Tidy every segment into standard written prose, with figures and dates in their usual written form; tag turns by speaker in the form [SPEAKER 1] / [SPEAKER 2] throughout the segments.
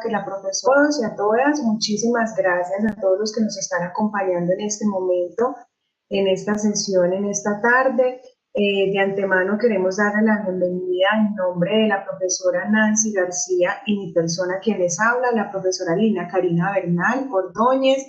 [SPEAKER 1] que la profesora y a todas, muchísimas gracias a todos los que nos están acompañando en este momento, en esta sesión, en esta tarde. De antemano queremos darle la bienvenida en nombre de la profesora Nancy García y mi persona quien les habla, la profesora Lina Karina Bernal Ordóñez.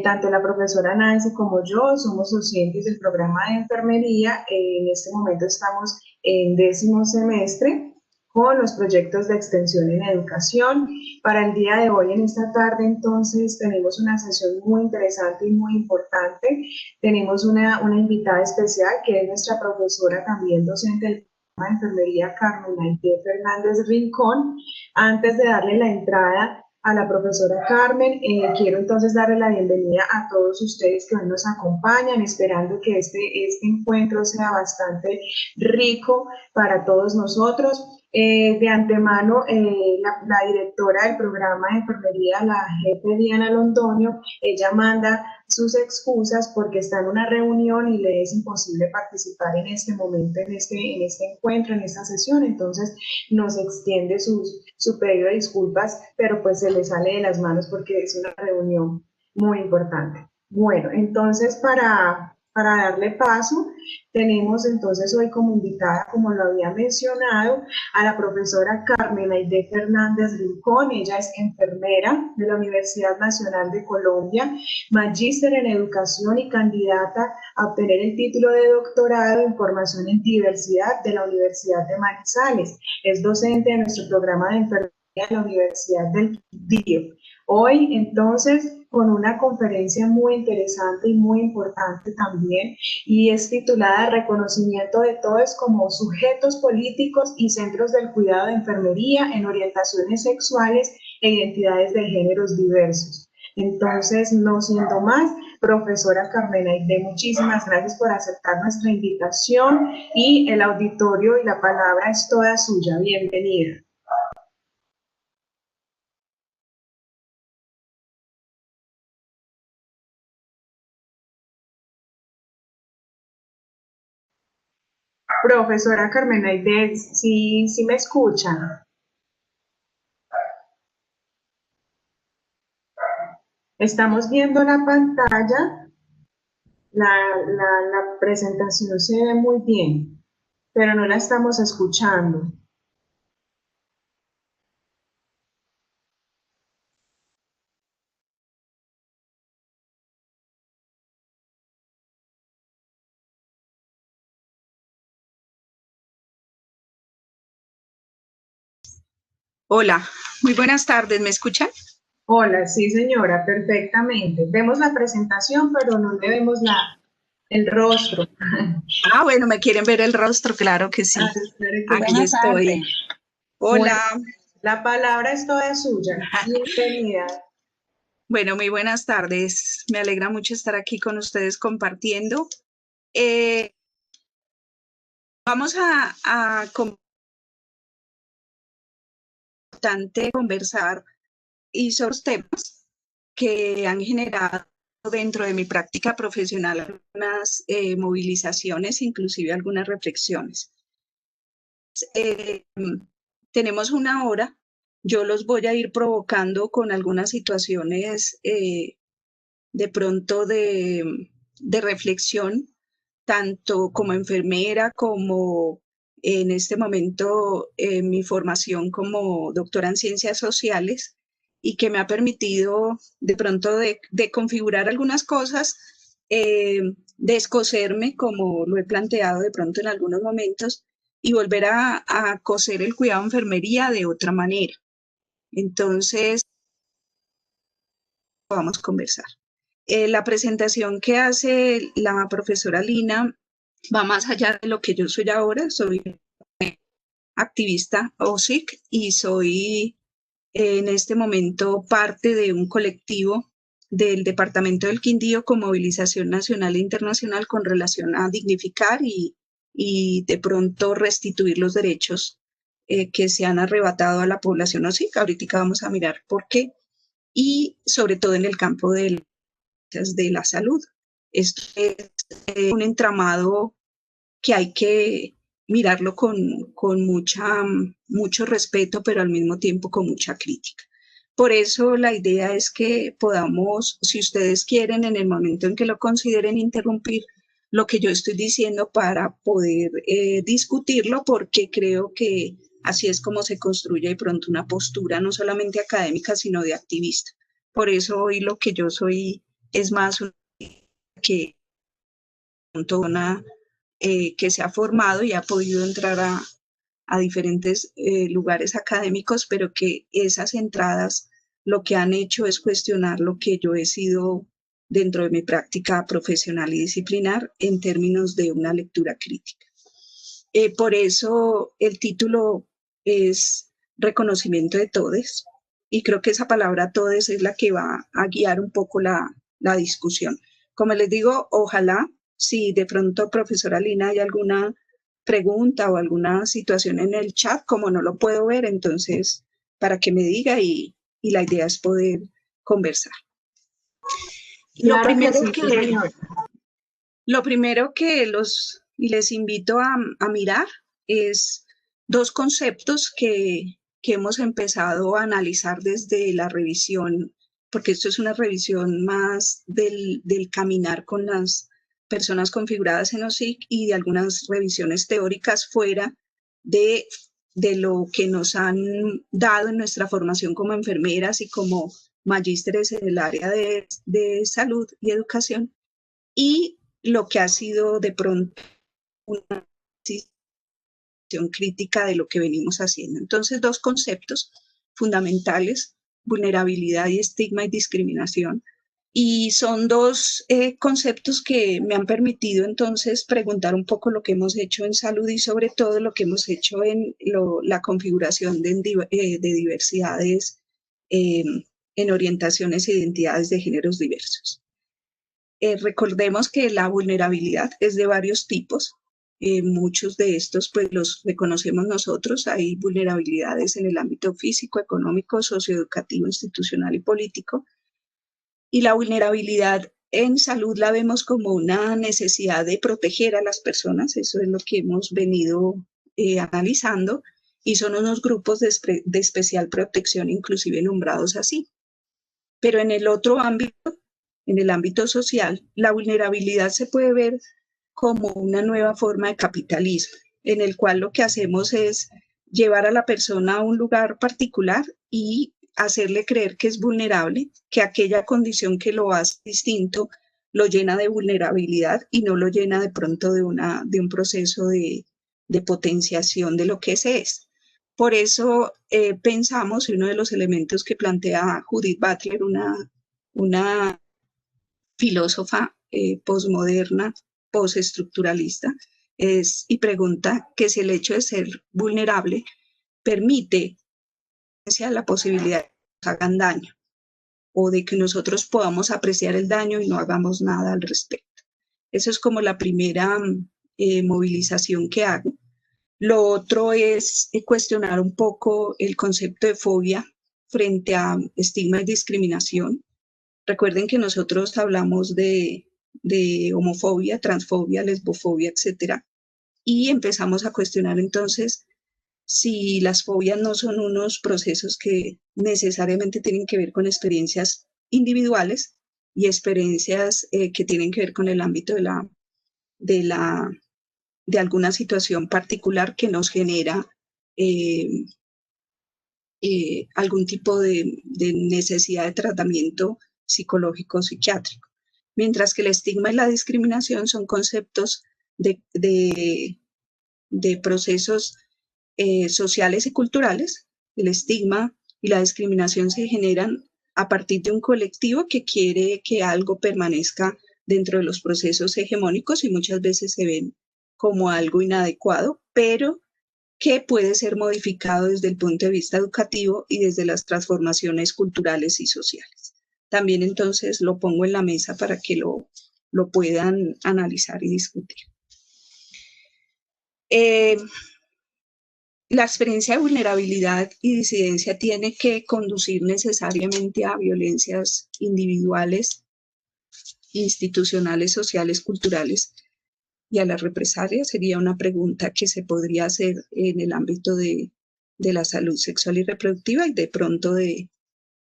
[SPEAKER 1] Tanto la profesora Nancy como yo somos docentes del programa de enfermería. En este momento estamos en 10º semestre con los proyectos de extensión en educación. Para el día de hoy, en esta tarde, entonces, tenemos una sesión muy interesante y muy importante. Tenemos una invitada especial que es nuestra profesora también docente del programa de enfermería, Carmen Aide Fernández Rincón. Antes de darle la entrada a la profesora Carmen, quiero entonces darle la bienvenida a todos ustedes que hoy nos acompañan, esperando que este encuentro sea bastante rico para todos nosotros. De antemano, la directora del programa de enfermería, la jefe Diana Londoño, ella manda sus excusas porque está en una reunión y le es imposible participar en este momento, en este encuentro, en esta sesión. Entonces nos extiende su pedido de disculpas, pero pues se le sale de las manos porque es una reunión muy importante. Bueno, entonces para darle paso, tenemos entonces hoy como invitada, como lo había mencionado, a la profesora Carmen Aide Fernández Rincón. Ella es enfermera de la Universidad Nacional de Colombia, magíster en educación y candidata a obtener el título de doctorado en formación en diversidad de la Universidad de Manizales. Es docente de nuestro programa de enfermería en la Universidad del Quindío. Hoy, entonces, con una conferencia muy interesante y muy importante también, y es titulada Reconocimiento de todos como sujetos políticos y centros del cuidado de enfermería en orientaciones sexuales e identidades de géneros diversos. Entonces, no siendo más, profesora Carmen Aide, muchísimas gracias por aceptar nuestra invitación y el auditorio y la palabra es toda suya. Bienvenida. Profesora Carmen Aide, sí me escucha. Estamos viendo la pantalla, la presentación se ve muy bien, pero no la estamos escuchando.
[SPEAKER 2] Hola, muy buenas tardes, ¿me escuchan?
[SPEAKER 1] Hola, sí señora, perfectamente. Vemos la presentación, pero no le vemos el rostro.
[SPEAKER 2] Ah, bueno, ¿me quieren ver el rostro? Claro que sí. Aquí estoy. Hola.
[SPEAKER 1] Bueno, la palabra es toda suya. Bienvenida.
[SPEAKER 2] Bueno, muy buenas tardes. Me alegra mucho estar aquí con ustedes compartiendo. Vamos a conversar y sobre los temas que han generado dentro de mi práctica profesional algunas movilizaciones, inclusive algunas reflexiones. Tenemos una hora, yo los voy a ir provocando con algunas situaciones de pronto de reflexión, tanto como enfermera como en este momento mi formación como doctora en ciencias sociales y que me ha permitido de pronto de configurar algunas cosas, descoserme como lo he planteado de pronto en algunos momentos y volver a coser el cuidado de enfermería de otra manera. Entonces, vamos a conversar. La presentación que hace la profesora Lina va más allá de lo que yo soy ahora. Soy activista OSIC y soy en este momento parte de un colectivo del Departamento del Quindío con movilización nacional e internacional con relación a dignificar y de pronto restituir los derechos que se han arrebatado a la población OSIC. Ahorita vamos a mirar por qué. Y sobre todo en el campo de la salud. Esto es un entramado que hay que mirarlo con mucho respeto, pero al mismo tiempo con mucha crítica. Por eso la idea es que podamos, si ustedes quieren, en el momento en que lo consideren, interrumpir lo que yo estoy diciendo para poder discutirlo, porque creo que así es como se construye de pronto una postura no solamente académica, sino de activista. Por eso hoy lo que yo soy es más que una que se ha formado y ha podido entrar a diferentes lugares académicos, pero que esas entradas lo que han hecho es cuestionar lo que yo he sido dentro de mi práctica profesional y disciplinar en términos de una lectura crítica. Por eso el título es Reconocimiento de Todes, y creo que esa palabra todes es la que va a guiar un poco la discusión. Como les digo, ojalá, si de pronto, profesora Lina, hay alguna pregunta o alguna situación en el chat, como no lo puedo ver, entonces para que me diga y la idea es poder conversar.
[SPEAKER 1] Claro
[SPEAKER 2] lo primero que les invito a mirar es dos conceptos que hemos empezado a analizar desde la revisión, porque esto es una revisión más del caminar con las personas configuradas en OSIC y de algunas revisiones teóricas fuera de lo que nos han dado en nuestra formación como enfermeras y como magísteres en el área de salud y educación, y lo que ha sido de pronto una decisión crítica de lo que venimos haciendo. Entonces, dos conceptos fundamentales: vulnerabilidad y estigma y discriminación. Y son dos conceptos que me han permitido entonces preguntar un poco lo que hemos hecho en salud y sobre todo lo que hemos hecho en la configuración de diversidades en orientaciones e identidades de géneros diversos. Recordemos que la vulnerabilidad es de varios tipos. Muchos de estos pues los reconocemos nosotros. Hay vulnerabilidades en el ámbito físico, económico, socioeducativo, institucional y político. Y la vulnerabilidad en salud la vemos como una necesidad de proteger a las personas. Eso es lo que hemos venido analizando, y son unos grupos de especial protección, inclusive nombrados así. Pero en el otro ámbito, en el ámbito social, la vulnerabilidad se puede ver como una nueva forma de capitalismo, en el cual lo que hacemos es llevar a la persona a un lugar particular y hacerle creer que es vulnerable, que aquella condición que lo hace distinto lo llena de vulnerabilidad y no lo llena de pronto de un proceso de potenciación de lo que se es. Por eso pensamos, y uno de los elementos que plantea Judith Butler, una filósofa posmoderna, postestructuralista, y pregunta que si el hecho de ser vulnerable permite la posibilidad de que nos hagan daño o de que nosotros podamos apreciar el daño y no hagamos nada al respecto. Eso es como la primera movilización que hago. Lo otro es cuestionar un poco el concepto de fobia frente a estigma y discriminación. Recuerden que nosotros hablamos de homofobia, transfobia, lesbofobia, etcétera, y empezamos a cuestionar entonces si las fobias no son unos procesos que necesariamente tienen que ver con experiencias individuales y experiencias que tienen que ver con el ámbito de alguna situación particular que nos genera algún tipo de necesidad de tratamiento psicológico o psiquiátrico. Mientras que el estigma y la discriminación son conceptos de procesos sociales y culturales. El estigma y la discriminación se generan a partir de un colectivo que quiere que algo permanezca dentro de los procesos hegemónicos y muchas veces se ven como algo inadecuado, pero que puede ser modificado desde el punto de vista educativo y desde las transformaciones culturales y sociales. También entonces lo pongo en la mesa para que lo puedan analizar y discutir. La experiencia de vulnerabilidad y disidencia tiene que conducir necesariamente a violencias individuales, institucionales, sociales, culturales, y a la represalia. Sería una pregunta que se podría hacer en el ámbito de la salud sexual y reproductiva y de pronto de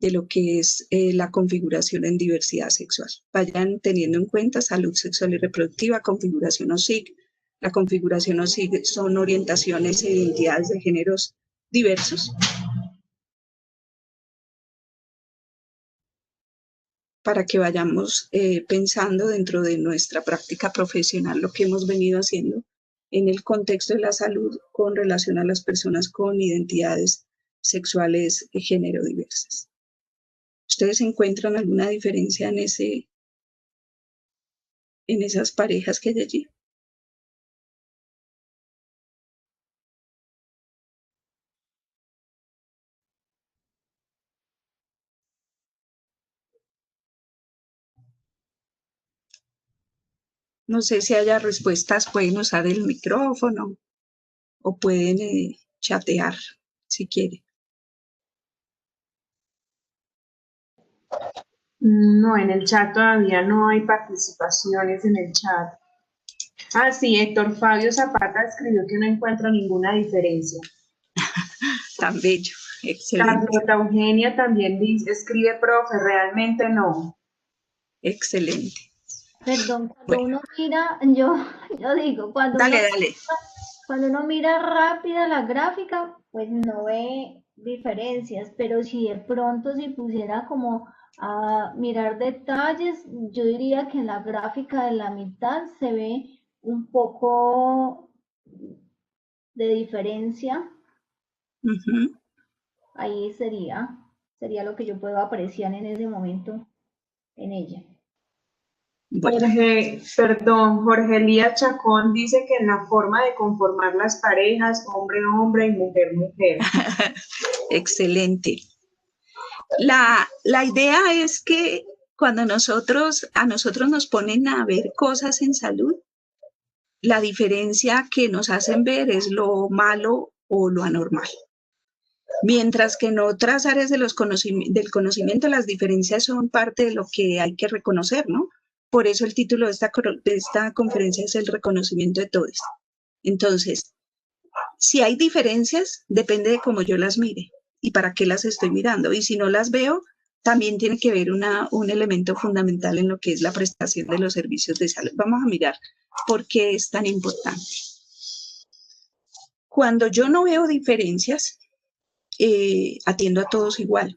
[SPEAKER 2] de lo que es la configuración en diversidad sexual. Vayan teniendo en cuenta salud sexual y reproductiva, configuración OSIG. La configuración OSIG son orientaciones e identidades de géneros diversos, para que vayamos pensando dentro de nuestra práctica profesional lo que hemos venido haciendo en el contexto de la salud con relación a las personas con identidades sexuales y género diversas. ¿Ustedes encuentran alguna diferencia en esas parejas que hay allí? No sé si haya respuestas, pueden usar el micrófono o pueden chatear si quieren.
[SPEAKER 1] No, en el chat todavía no hay participaciones en el chat. Ah, sí, Héctor Fabio Zapata escribió que no encuentra ninguna diferencia.
[SPEAKER 2] Tan bello, excelente.
[SPEAKER 1] Carlota Eugenia también escribe, profe, realmente no.
[SPEAKER 2] Excelente.
[SPEAKER 3] Perdón, cuando
[SPEAKER 2] Bueno,
[SPEAKER 3] uno mira, yo digo,
[SPEAKER 2] dale.
[SPEAKER 3] Cuando uno mira rápida la gráfica, pues no ve diferencias, pero si de pronto si pusiera como a mirar detalles, yo diría que en la gráfica de la mitad se ve un poco de diferencia. Ahí sería lo que yo puedo apreciar en ese momento en ella.
[SPEAKER 1] Bueno. Jorge Elías Chacón dice que en la forma de conformar las parejas, hombre-hombre y mujer-mujer.
[SPEAKER 2] Excelente. La idea es que cuando a nosotros nos ponen a ver cosas en salud, la diferencia que nos hacen ver es lo malo o lo anormal. Mientras que en otras áreas del conocimiento las diferencias son parte de lo que hay que reconocer, ¿no? Por eso el título de esta conferencia es el reconocimiento de todos. Entonces, si hay diferencias, depende de cómo yo las mire y para qué las estoy mirando. Y si no las veo, también tiene que ver un elemento fundamental en lo que es la prestación de los servicios de salud. Vamos a mirar por qué es tan importante. Cuando yo no veo diferencias, atiendo a todos igual.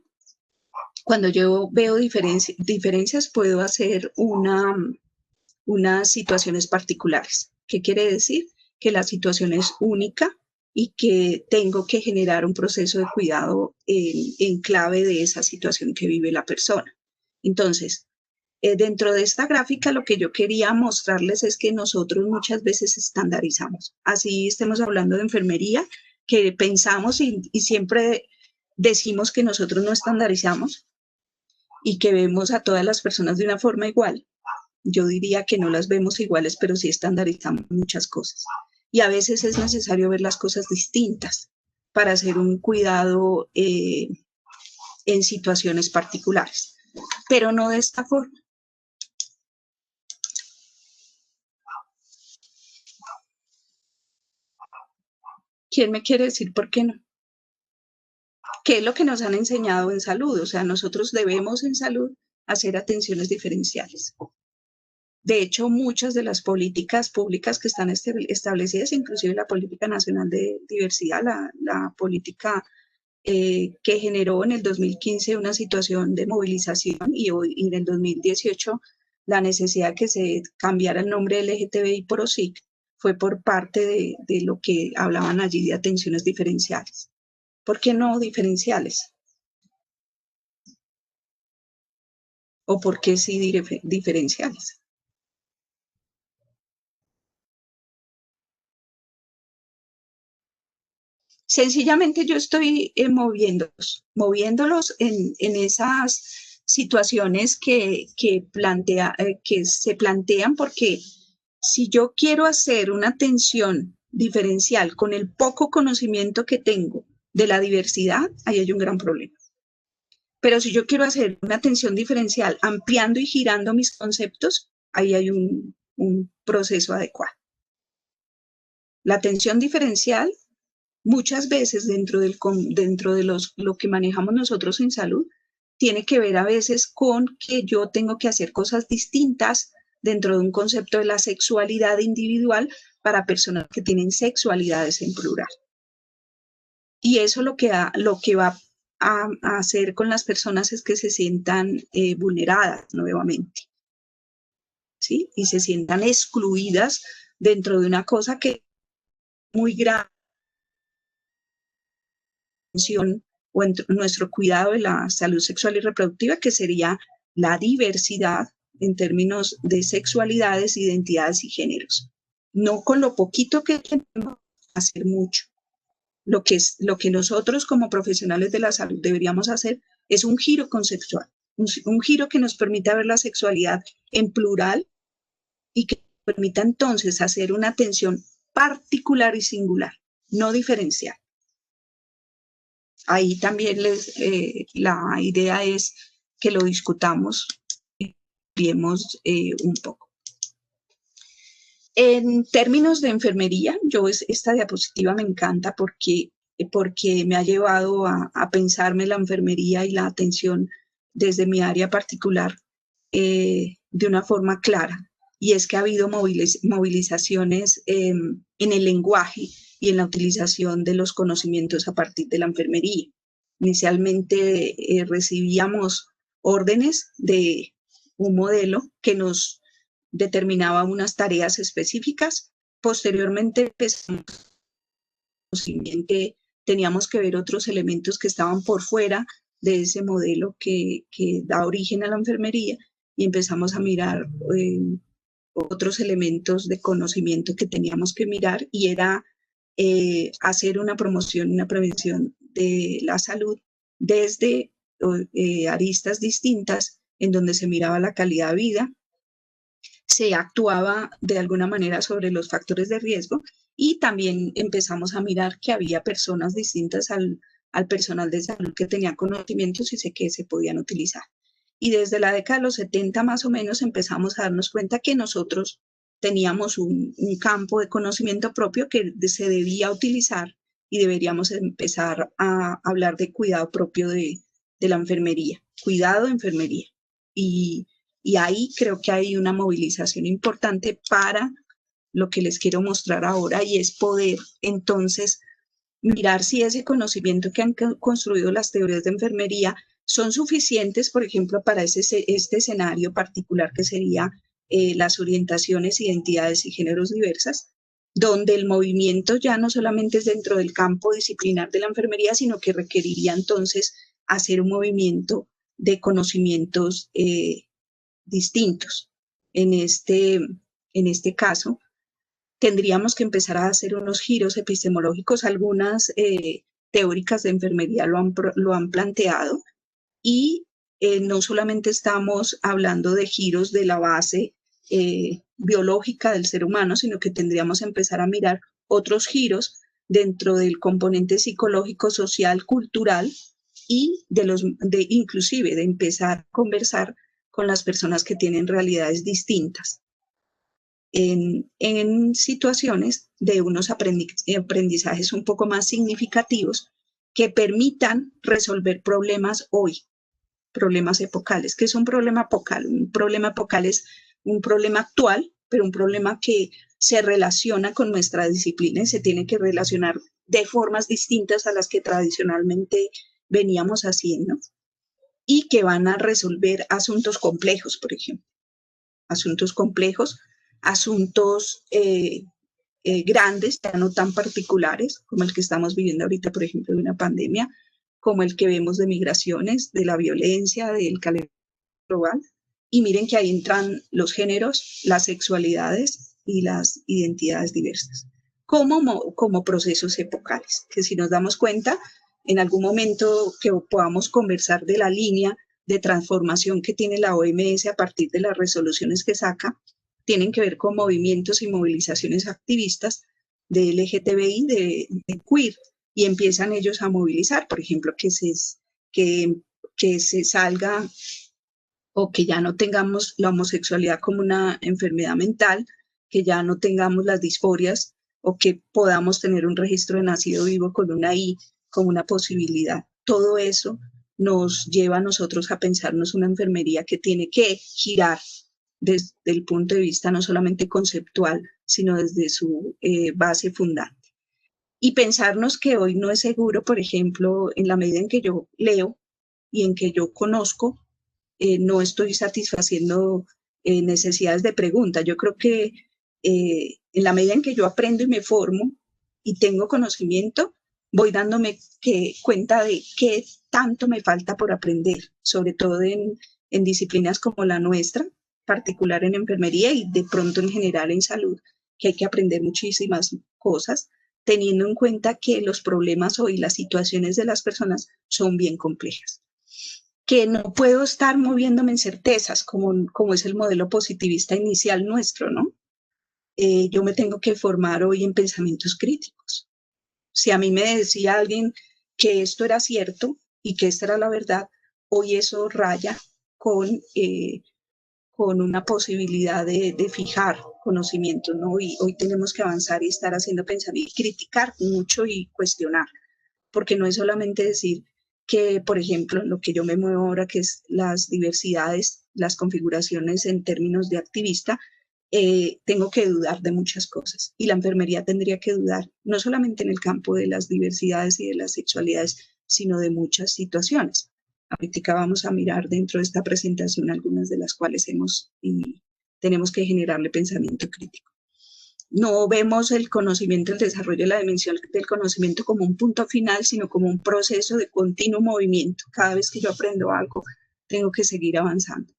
[SPEAKER 2] Cuando yo veo diferencias, puedo hacer unas situaciones particulares. ¿Qué quiere decir? Que la situación es única y que tengo que generar un proceso de cuidado en clave de esa situación que vive la persona. Entonces, dentro de esta gráfica lo que yo quería mostrarles es que nosotros muchas veces estandarizamos. Así estemos hablando de enfermería, que pensamos y siempre decimos que nosotros no estandarizamos y que vemos a todas las personas de una forma igual. Yo diría que no las vemos iguales, pero sí estandarizamos muchas cosas. Y a veces es necesario ver las cosas distintas para hacer un cuidado en situaciones particulares, pero no de esta forma. ¿Quién me quiere decir por qué no? ¿Qué es lo que nos han enseñado en salud? O sea, nosotros debemos en salud hacer atenciones diferenciales. De hecho, muchas de las políticas públicas que están establecidas, inclusive la Política Nacional de Diversidad, la política que generó en el 2015 una situación de movilización y en el 2018 la necesidad de que se cambiara el nombre LGTBI por OSIC, fue por parte de lo que hablaban allí de atenciones diferenciales. ¿Por qué no diferenciales? ¿O por qué sí diferenciales? Sencillamente yo estoy moviéndolos en esas situaciones que se plantean, porque si yo quiero hacer una atención diferencial con el poco conocimiento que tengo de la diversidad, ahí hay un gran problema. Pero si yo quiero hacer una atención diferencial ampliando y girando mis conceptos, ahí hay un proceso adecuado. La atención diferencial, muchas veces dentro de lo que manejamos nosotros en salud, tiene que ver a veces con que yo tengo que hacer cosas distintas dentro de un concepto de la sexualidad individual para personas que tienen sexualidades en plural. Y eso lo que va a hacer con las personas es que se sientan vulneradas nuevamente, ¿sí? Y se sientan excluidas dentro de una cosa que es muy grave o en nuestro cuidado de la salud sexual y reproductiva, que sería la diversidad en términos de sexualidades, identidades y géneros. No con lo poquito que tenemos hacer mucho. Lo que nosotros como profesionales de la salud deberíamos hacer es un giro conceptual, un giro que nos permita ver la sexualidad en plural y que permita entonces hacer una atención particular y singular, no diferencial. Ahí también la idea es que lo discutamos y viemos un poco. En términos de enfermería, esta diapositiva me encanta porque me ha llevado a pensarme la enfermería y la atención desde mi área particular de una forma clara. Y es que ha habido movilizaciones en el lenguaje y en la utilización de los conocimientos a partir de la enfermería. Inicialmente recibíamos órdenes de un modelo que nos determinaba unas tareas específicas. Posteriormente empezamos que teníamos que ver otros elementos que estaban por fuera de ese modelo que da origen a la enfermería y empezamos a mirar otros elementos de conocimiento que teníamos que mirar y era hacer una promoción, una prevención de la salud desde aristas distintas en donde se miraba la calidad de vida, se actuaba de alguna manera sobre los factores de riesgo y también empezamos a mirar que había personas distintas al personal de salud que tenía conocimientos y sé que se podían utilizar. Y desde la década de los 70 más o menos empezamos a darnos cuenta que nosotros teníamos un campo de conocimiento propio que se debía utilizar y deberíamos empezar a hablar de cuidado propio de la enfermería, cuidado de enfermería. Y ahí creo que hay una movilización importante para lo que les quiero mostrar ahora y es poder entonces mirar si ese conocimiento que han construido las teorías de enfermería son suficientes, por ejemplo, para este escenario particular que sería las orientaciones, identidades y géneros diversas, donde el movimiento ya no solamente es dentro del campo disciplinar de la enfermería, sino que requeriría entonces hacer un movimiento de conocimientos distintos. En este caso, tendríamos que empezar a hacer unos giros epistemológicos. Algunas teóricas de enfermería lo han planteado y no solamente estamos hablando de giros de la base biológica del ser humano, sino que tendríamos que empezar a mirar otros giros dentro del componente psicológico, social, cultural y inclusive de empezar a conversar con las personas que tienen realidades distintas en situaciones de unos aprendizajes un poco más significativos que permitan resolver problemas hoy, problemas epocales. ¿Qué es un problema epocal? Un problema epocal es un problema actual, pero un problema que se relaciona con nuestra disciplina y se tiene que relacionar de formas distintas a las que tradicionalmente veníamos haciendo y que van a resolver asuntos complejos, por ejemplo. Asuntos complejos, asuntos grandes, ya no tan particulares, como el que estamos viviendo ahorita, por ejemplo, de una pandemia, como el que vemos de migraciones, de la violencia, del calentamiento global. Y miren que ahí entran los géneros, las sexualidades y las identidades diversas, como procesos epocales, que si nos damos cuenta, en algún momento que podamos conversar de la línea de transformación que tiene la OMS a partir de las resoluciones que saca, tienen que ver con movimientos y movilizaciones activistas de LGTBI, de queer, y empiezan ellos a movilizar, por ejemplo, que se salga o que ya no tengamos la homosexualidad como una enfermedad mental, que ya no tengamos las disforias o que podamos tener un registro de nacido vivo con una I como una posibilidad. Todo eso nos lleva a nosotros a pensarnos una enfermería que tiene que girar desde el punto de vista no solamente conceptual, sino desde su base fundante. Y pensarnos que hoy no es seguro, por ejemplo, en la medida en que yo leo y en que yo conozco, no estoy satisfaciendo necesidades de pregunta. Yo creo que en la medida en que yo aprendo y me formo y tengo conocimiento, voy dándome cuenta de qué tanto me falta por aprender, sobre todo en disciplinas como la nuestra, particular en enfermería y de pronto en general en salud, que hay que aprender muchísimas cosas, teniendo en cuenta que los problemas hoy, las situaciones de las personas son bien complejas. Que no puedo estar moviéndome en certezas, como es el modelo positivista inicial nuestro, ¿no? Yo me tengo que formar hoy en pensamientos críticos. Si a mí me decía alguien que esto era cierto y que esta era la verdad, hoy eso raya con una posibilidad de fijar conocimiento, ¿no? Y hoy tenemos que avanzar y estar haciendo pensamiento y criticar mucho y cuestionar, porque no es solamente decir que, por ejemplo, lo que yo me muevo ahora, que es las diversidades, las configuraciones en términos de activista, tengo que dudar de muchas cosas. Y la enfermería tendría que dudar, no solamente en el campo de las diversidades y de las sexualidades, sino de muchas situaciones. Ahorita vamos a mirar dentro de esta presentación algunas de las cuales tenemos que generarle pensamiento crítico. No vemos el conocimiento, el desarrollo de la dimensión del conocimiento como un punto final, sino como un proceso de continuo movimiento. Cada vez que yo aprendo algo, tengo que seguir avanzando.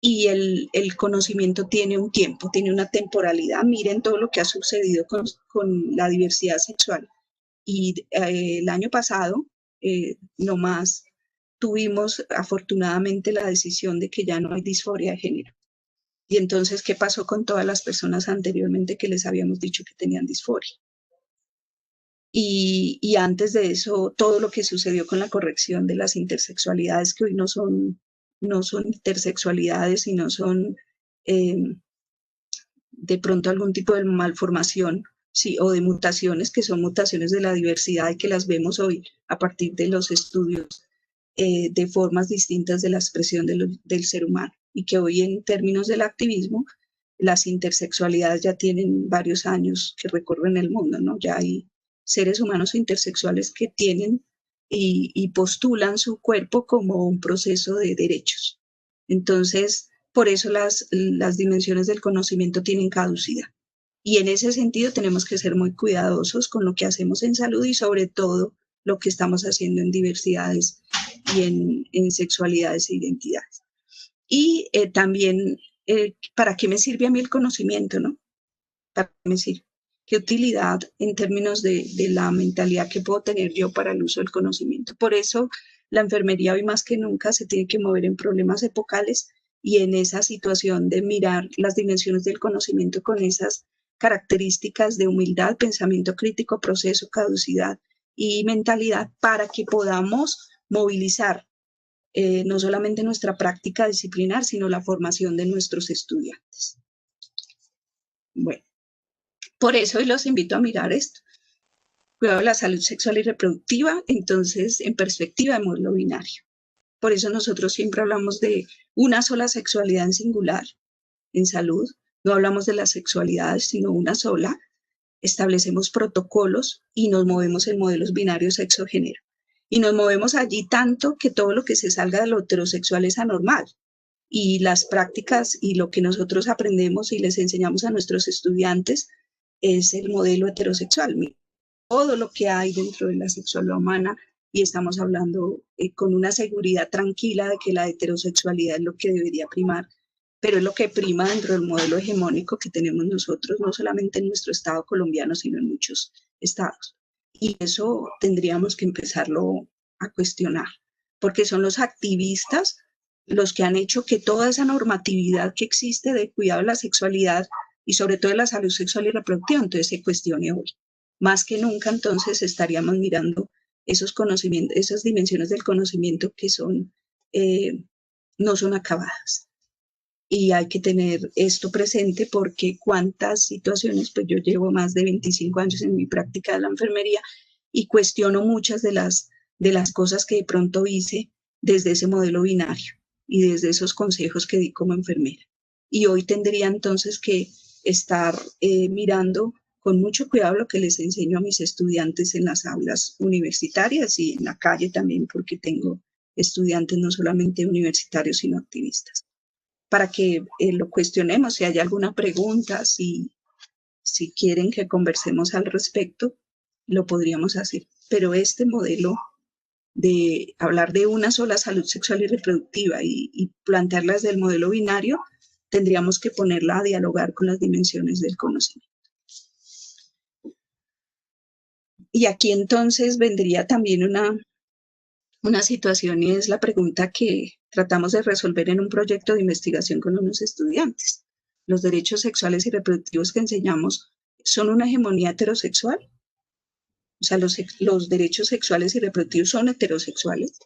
[SPEAKER 2] Y el conocimiento tiene un tiempo, tiene una temporalidad. Miren todo lo que ha sucedido con la diversidad sexual. Y el año pasado, nomás tuvimos afortunadamente la decisión de que ya no hay disforia de género. Y entonces, ¿qué pasó con todas las personas anteriormente que les habíamos dicho que tenían disforia? Y antes de eso, todo lo que sucedió con la corrección de las intersexualidades, que hoy no son intersexualidades, sino son de pronto algún tipo de malformación, sí, o de mutaciones, que son mutaciones de la diversidad y que las vemos hoy a partir de los estudios de formas distintas de la expresión del ser humano. Y que hoy en términos del activismo, las intersexualidades ya tienen varios años que recorren el mundo, ¿no? Ya hay seres humanos intersexuales que tienen y postulan su cuerpo como un proceso de derechos. Entonces, por eso las dimensiones del conocimiento tienen caducidad. Y en ese sentido tenemos que ser muy cuidadosos con lo que hacemos en salud y sobre todo lo que estamos haciendo en diversidades y en sexualidades e identidades. Y también, ¿para qué me sirve a mí el conocimiento, no? ¿Para qué me sirve? ¿Qué utilidad en términos de la mentalidad que puedo tener yo para el uso del conocimiento? Por eso la enfermería hoy más que nunca se tiene que mover en problemas epocales y en esa situación de mirar las dimensiones del conocimiento con esas características de humildad, pensamiento crítico, proceso, caducidad y mentalidad para que podamos movilizar no solamente nuestra práctica disciplinar, sino la formación de nuestros estudiantes. Bueno, por eso hoy los invito a mirar esto. Cuidado de la salud sexual y reproductiva, entonces, en perspectiva de modelo binario. Por eso nosotros siempre hablamos de una sola sexualidad en singular, en salud. No hablamos de las sexualidades, sino una sola. Establecemos protocolos y nos movemos en modelos binarios sexo-género. Y nos movemos allí tanto que todo lo que se salga de lo heterosexual es anormal. Y las prácticas y lo que nosotros aprendemos y les enseñamos a nuestros estudiantes es el modelo heterosexual. Todo lo que hay dentro de la sexualidad humana y estamos hablando con una seguridad tranquila de que la heterosexualidad es lo que debería primar, pero es lo que prima dentro del modelo hegemónico que tenemos nosotros, no solamente en nuestro estado colombiano, sino en muchos estados. Y eso tendríamos que empezarlo a cuestionar, porque son los activistas los que han hecho que toda esa normatividad que existe de cuidado de la sexualidad y sobre todo de la salud sexual y reproductiva, entonces se cuestione hoy. Más que nunca, entonces, estaríamos mirando esos conocimientos, esas dimensiones del conocimiento que son, no son acabadas. Y hay que tener esto presente porque cuántas situaciones, pues yo llevo más de 25 años en mi práctica de la enfermería y cuestiono muchas de las cosas que de pronto hice desde ese modelo binario y desde esos consejos que di como enfermera. Y hoy tendría entonces que estar mirando con mucho cuidado lo que les enseño a mis estudiantes en las aulas universitarias y en la calle también, porque tengo estudiantes no solamente universitarios, sino activistas, para que lo cuestionemos. Si hay alguna pregunta, si quieren que conversemos al respecto, lo podríamos hacer. Pero este modelo de hablar de una sola salud sexual y reproductiva y plantearla desde el modelo binario, tendríamos que ponerla a dialogar con las dimensiones del conocimiento. Y aquí entonces vendría también una situación, y es la pregunta que tratamos de resolver en un proyecto de investigación con unos estudiantes. ¿Los derechos sexuales y reproductivos que enseñamos son una hegemonía heterosexual? O sea, los derechos sexuales y reproductivos son heterosexuales.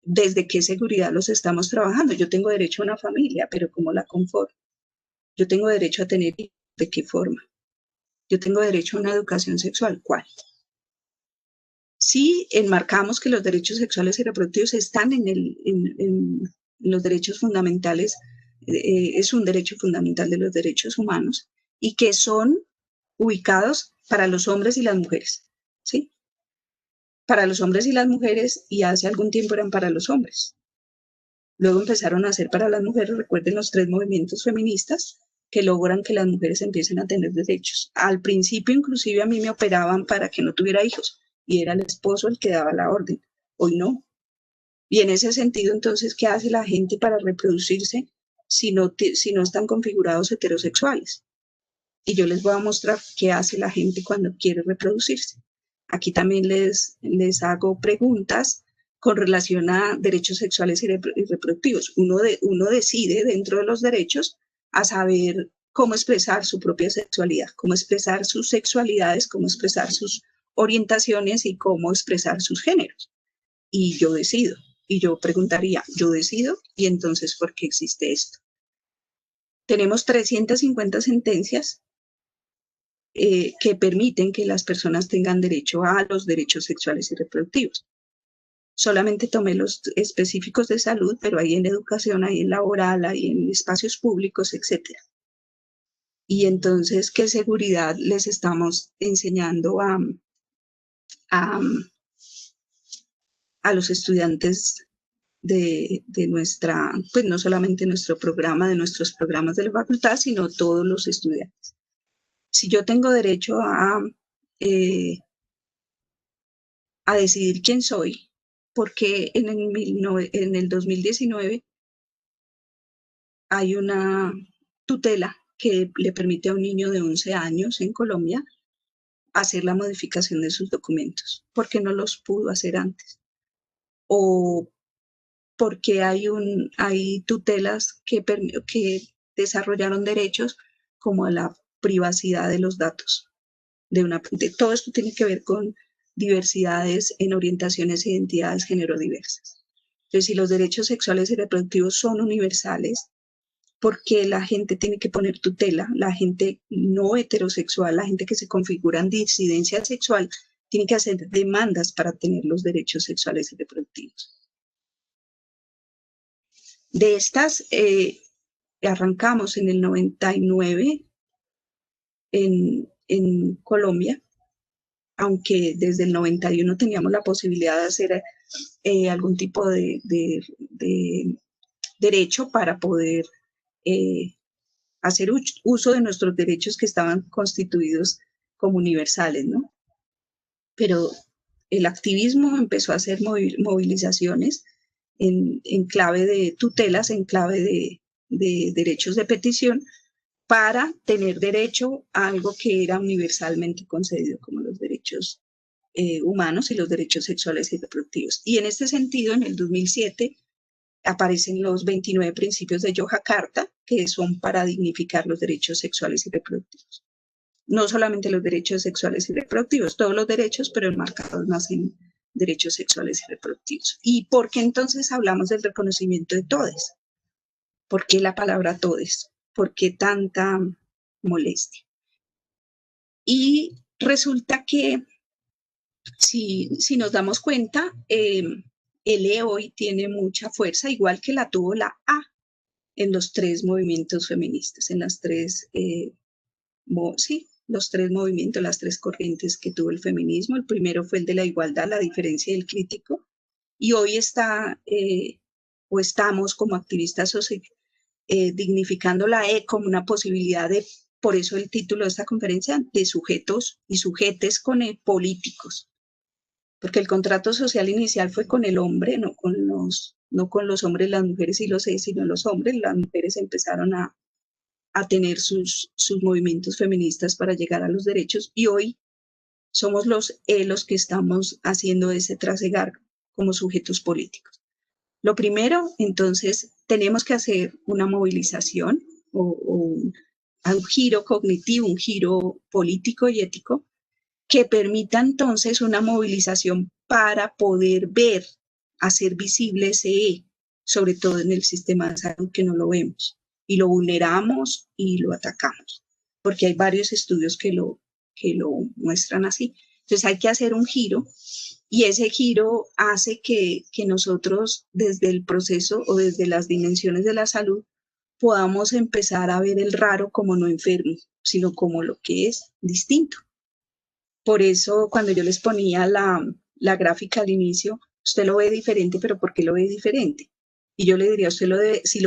[SPEAKER 2] ¿Desde qué seguridad los estamos trabajando? Yo tengo derecho a una familia, pero ¿cómo la conformo? Yo tengo derecho a tener hijos, ¿de qué forma? Yo tengo derecho a una educación sexual, ¿cuál? Sí, enmarcamos que los derechos sexuales y reproductivos están en los derechos fundamentales, es un derecho fundamental de los derechos humanos, y que son ubicados para los hombres y las mujeres, ¿sí? Para los hombres y las mujeres, y hace algún tiempo eran para los hombres. Luego empezaron a ser para las mujeres. Recuerden los 3 movimientos feministas que logran que las mujeres empiecen a tener derechos. Al principio, inclusive, a mí me operaban para que no tuviera hijos, y era el esposo el que daba la orden. Hoy no. Y en ese sentido, entonces, ¿qué hace la gente para reproducirse si no están configurados heterosexuales? Y yo les voy a mostrar qué hace la gente cuando quiere reproducirse. Aquí también les hago preguntas con relación a derechos sexuales y reproductivos. Uno decide dentro de los derechos a saber cómo expresar su propia sexualidad, cómo expresar sus sexualidades, cómo expresar sus orientaciones y cómo expresar sus géneros. Y yo decido. Y yo preguntaría, ¿yo decido? Y entonces, ¿por qué existe esto? Tenemos 350 sentencias que permiten que las personas tengan derecho a los derechos sexuales y reproductivos. Solamente tomé los específicos de salud, pero hay en educación, hay en laboral, hay en espacios públicos, etc. Y entonces, ¿qué seguridad les estamos enseñando a los estudiantes de nuestra, pues no solamente nuestro programa, de nuestros programas de la facultad, sino todos los estudiantes? Si yo tengo derecho a decidir quién soy, porque en el 2019 hay una tutela que le permite a un niño de 11 años en Colombia hacer la modificación de sus documentos, porque no los pudo hacer antes. O porque hay tutelas que desarrollaron derechos como la privacidad de los datos. Todo esto tiene que ver con diversidades en orientaciones e identidades género diversas. Entonces, si los derechos sexuales y reproductivos son universales, ¿por qué la gente tiene que poner tutela? La gente no heterosexual, la gente que se configura en disidencia sexual, tiene que hacer demandas para tener los derechos sexuales y reproductivos. De estas, arrancamos en el 99 en Colombia, aunque desde el 91 teníamos la posibilidad de hacer algún tipo de derecho para poder hacer uso de nuestros derechos que estaban constituidos como universales, ¿no? Pero el activismo empezó a hacer movilizaciones en clave de tutelas, en clave de derechos de petición, para tener derecho a algo que era universalmente concedido, como los derechos humanos y los derechos sexuales y reproductivos. Y en este sentido, en el 2007, aparecen los 29 principios de Yogyakarta, que son para dignificar los derechos sexuales y reproductivos. No solamente los derechos sexuales y reproductivos, todos los derechos, pero enmarcados más en derechos sexuales y reproductivos. ¿Y por qué entonces hablamos del reconocimiento de todes? ¿Por qué la palabra todes? ¿Por qué tanta molestia? Y resulta que, si nos damos cuenta, el E hoy tiene mucha fuerza, igual que la tuvo la A en los tres movimientos feministas, en las tres, los tres movimientos, las tres corrientes que tuvo el feminismo. El primero fue el de la igualdad, la diferencia y el crítico, y hoy estamos como activistas dignificando la E como una posibilidad de, por eso el título de esta conferencia, de sujetos y sujetes con políticos, porque el contrato social inicial fue con el hombre, no con los hombres, las mujeres y los sino los hombres. Las mujeres empezaron a tener sus movimientos feministas para llegar a los derechos, y hoy somos los que estamos haciendo ese trasegar como sujetos políticos. Lo primero, entonces, tenemos que hacer una movilización o un giro cognitivo, un giro político y ético que permita entonces una movilización para poder ver, hacer visible ese, sobre todo en el sistema de salud, que no lo vemos y lo vulneramos y lo atacamos, porque hay varios estudios que lo muestran así. Entonces hay que hacer un giro, y ese giro hace que nosotros desde el proceso o desde las dimensiones de la salud podamos empezar a ver el raro como no enfermo, sino como lo que es distinto. Por eso cuando yo les ponía la gráfica al inicio, usted lo ve diferente, pero ¿por qué lo ve diferente? Y yo le diría, si lo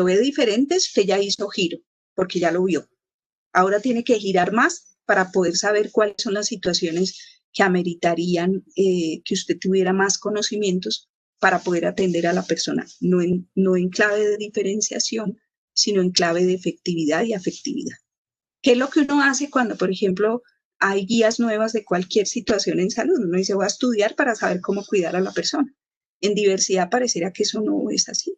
[SPEAKER 2] ve diferente, usted ya hizo giro, porque ya lo vio. Ahora tiene que girar más para poder saber cuáles son las situaciones que ameritarían que usted tuviera más conocimientos para poder atender a la persona, no en clave de diferenciación, sino en clave de efectividad y afectividad. ¿Qué es lo que uno hace cuando, por ejemplo, hay guías nuevas de cualquier situación en salud? Uno dice, voy a estudiar para saber cómo cuidar a la persona. En diversidad pareciera que eso no es así.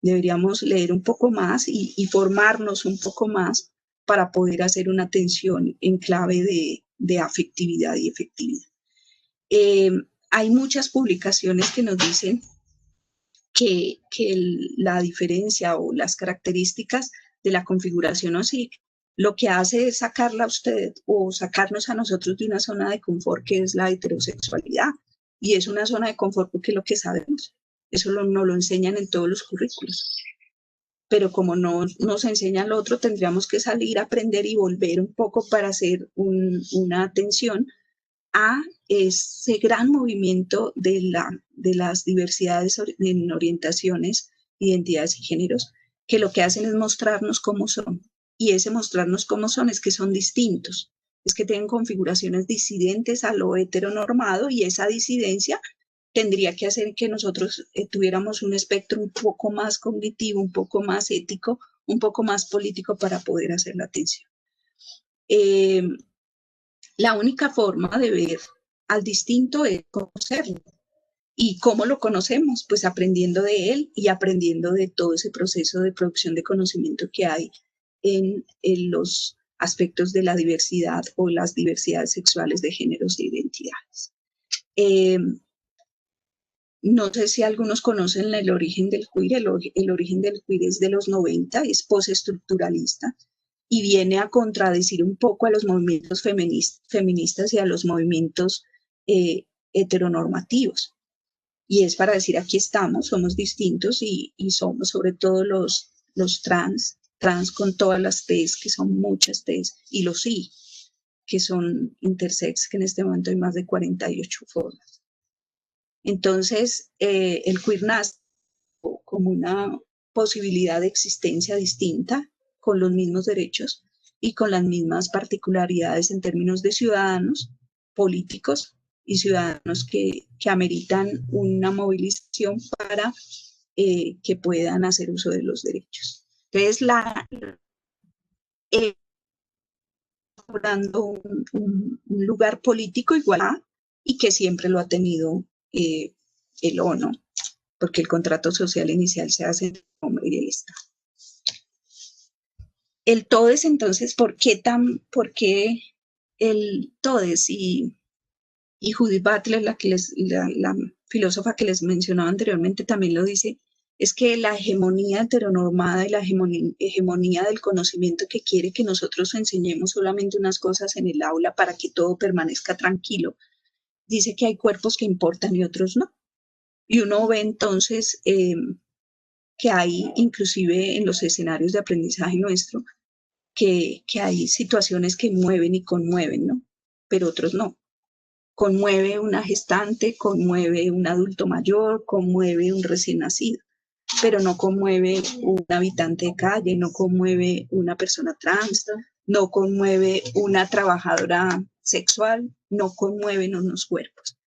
[SPEAKER 2] Deberíamos leer un poco más y formarnos un poco más para poder hacer una atención en clave de afectividad y efectividad. Hay muchas publicaciones que nos dicen que la diferencia o las características de la configuración OSIC lo que hace es sacarla a usted o sacarnos a nosotros de una zona de confort que es la heterosexualidad. Y es una zona de confort porque es lo que sabemos. Eso nos lo enseñan en todos los currículos. Pero como no nos enseñan lo otro, tendríamos que salir a aprender y volver un poco para hacer una atención a ese gran movimiento de las diversidades en orientaciones, identidades y géneros, que lo que hacen es mostrarnos cómo son. Y ese mostrarnos cómo son es que son distintos, es que tienen configuraciones disidentes a lo heteronormado, y esa disidencia tendría que hacer que nosotros tuviéramos un espectro un poco más cognitivo, un poco más ético, un poco más político para poder hacer la atención. La única forma de ver al distinto es conocerlo. ¿Y cómo lo conocemos? Pues aprendiendo de él y aprendiendo de todo ese proceso de producción de conocimiento que hay en los aspectos de la diversidad o las diversidades sexuales de géneros e identidades. No sé si algunos conocen el origen del queer. El origen del queer es de los 90, es postestructuralista y viene a contradecir un poco a los movimientos feministas y a los movimientos heteronormativos. Y es para decir, aquí estamos, somos distintos y somos sobre todo los trans con todas las T's, que son muchas T's, y los I, que son intersex, que en este momento hay más de 48 formas. Entonces, el queer nace como una posibilidad de existencia distinta, con los mismos derechos y con las mismas particularidades en términos de ciudadanos, políticos y ciudadanos que ameritan una movilización para que puedan hacer uso de los derechos. Entonces, dando un lugar político igual y que siempre lo ha tenido el ONU, porque el contrato social inicial se hace en el hombre y el Estado. El TODES, entonces, ¿por qué el TODES? Y Judith Butler, la filósofa que les mencionaba anteriormente, también lo dice, es que la hegemonía heteronormada y la hegemonía del conocimiento que quiere que nosotros enseñemos solamente unas cosas en el aula para que todo permanezca tranquilo, dice que hay cuerpos que importan y otros no. Y uno ve entonces que hay, inclusive en los escenarios de aprendizaje nuestro, que hay situaciones que mueven y conmueven, ¿no? Pero otros no. Conmueve una gestante, conmueve un adulto mayor, conmueve un recién nacido, pero no conmueve un habitante de calle, no conmueve una persona trans, no conmueve una trabajadora sexual, no conmueven unos cuerpos.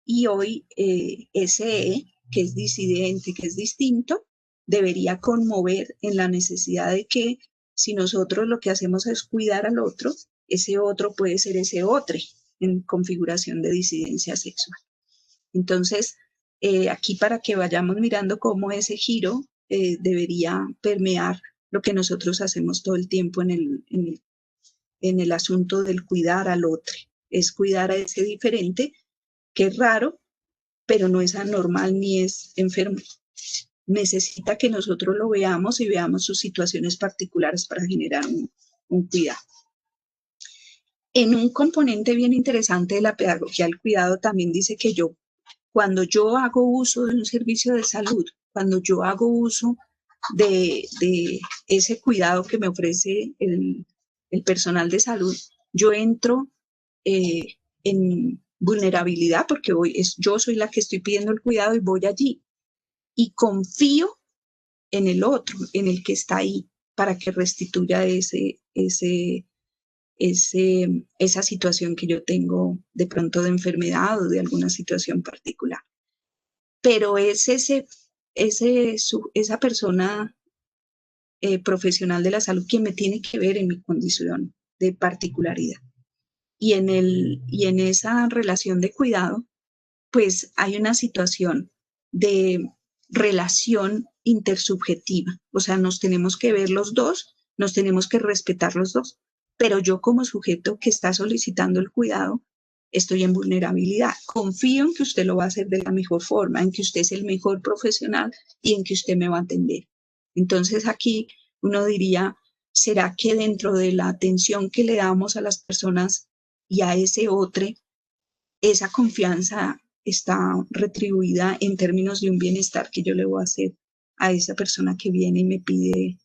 [SPEAKER 2] Y hoy ese, que es disidente, que es distinto, debería conmover en la necesidad de que si nosotros lo que hacemos es cuidar al otro, ese otro puede ser ese otro en configuración de disidencia sexual. Entonces, aquí para que vayamos mirando cómo ese giro debería permear lo que nosotros hacemos todo el tiempo en el asunto del cuidar al otro. Es cuidar a ese diferente, que es raro, pero no es anormal ni es enfermo. Necesita que nosotros lo veamos y veamos sus situaciones particulares para generar un cuidado. En un componente bien interesante de la pedagogía del cuidado también dice que cuando yo hago uso de un servicio de salud, cuando yo hago uso de ese cuidado que me ofrece el personal de salud, yo entro en vulnerabilidad porque yo soy la que estoy pidiendo el cuidado y voy allí. Y confío en el otro, en el que está ahí, para que restituya esa situación que yo tengo de pronto de enfermedad o de alguna situación particular. Pero es esa persona profesional de la salud quien me tiene que ver en mi condición de particularidad. Y en esa relación de cuidado, pues hay una situación de relación intersubjetiva. O sea, nos tenemos que ver los dos, nos tenemos que respetar los dos. Pero yo como sujeto que está solicitando el cuidado, estoy en vulnerabilidad. Confío en que usted lo va a hacer de la mejor forma, en que usted es el mejor profesional y en que usted me va a atender. Entonces aquí uno diría, ¿será que dentro de la atención que le damos a las personas y a ese otro, esa confianza está retribuida en términos de un bienestar que yo le voy a hacer a esa persona que viene y me pide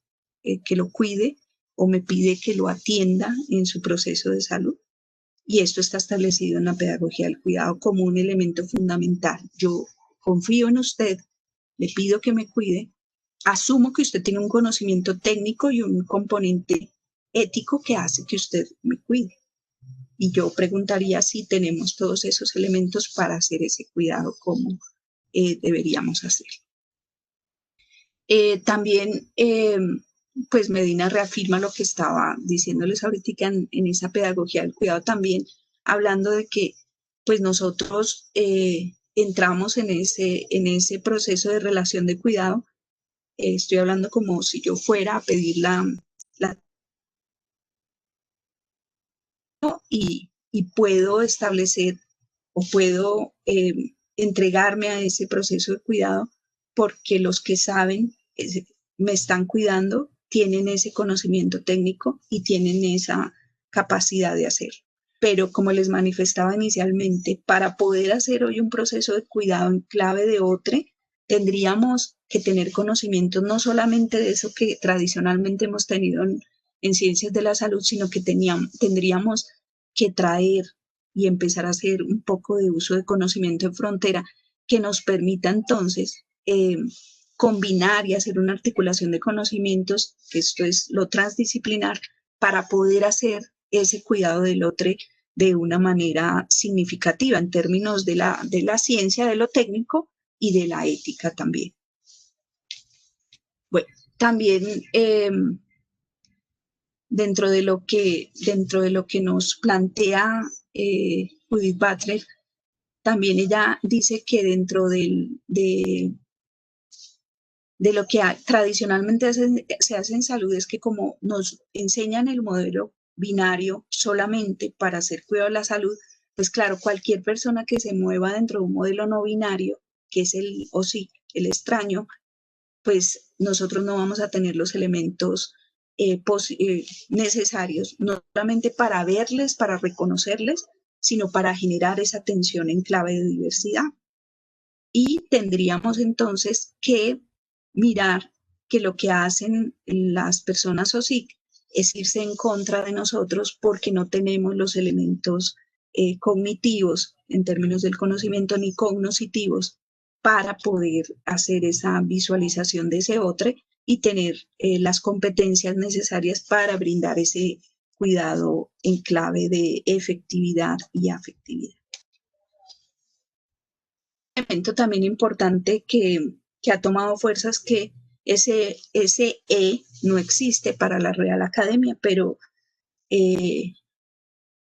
[SPEAKER 2] que lo cuide o me pide que lo atienda en su proceso de salud? Y esto está establecido en la pedagogía del cuidado como un elemento fundamental. Yo confío en usted, le pido que me cuide, asumo que usted tiene un conocimiento técnico y un componente ético que hace que usted me cuide. Y yo preguntaría si tenemos todos esos elementos para hacer ese cuidado como deberíamos hacer. También, pues Medina reafirma lo que estaba diciéndoles ahorita en esa pedagogía del cuidado también, hablando de que pues nosotros entramos en ese proceso de relación de cuidado. Estoy hablando como si yo fuera a pedir y puedo establecer o puedo entregarme a ese proceso de cuidado porque los que saben me están cuidando, tienen ese conocimiento técnico y tienen esa capacidad de hacerlo. Pero como les manifestaba inicialmente, para poder hacer hoy un proceso de cuidado en clave de otro, tendríamos que tener conocimientos no solamente de eso que tradicionalmente hemos tenido en ciencias de la salud, sino que tendríamos que traer y empezar a hacer un poco de uso de conocimiento en frontera que nos permita entonces combinar y hacer una articulación de conocimientos, que esto es lo transdisciplinar, para poder hacer ese cuidado del otro de una manera significativa en términos de la ciencia, de lo técnico y de la ética también. Bueno, también dentro de lo que nos plantea Judith Butler, también ella dice que dentro de lo que tradicionalmente se hace en salud es que como nos enseñan el modelo binario solamente para hacer cuidado de la salud, pues claro, cualquier persona que se mueva dentro de un modelo no binario, que es el extraño, pues nosotros no vamos a tener los elementos necesarios, no solamente para verles, para reconocerles, sino para generar esa atención en clave de diversidad. y tendríamos entonces que mirar que lo que hacen las personas OSIC es irse en contra de nosotros porque no tenemos los elementos cognitivos en términos del conocimiento ni cognoscitivos para poder hacer esa visualización de ese otro y tener las competencias necesarias para brindar ese cuidado en clave de efectividad y afectividad. Un elemento también importante que ha tomado fuerzas que ese E no existe para la Real Academia, pero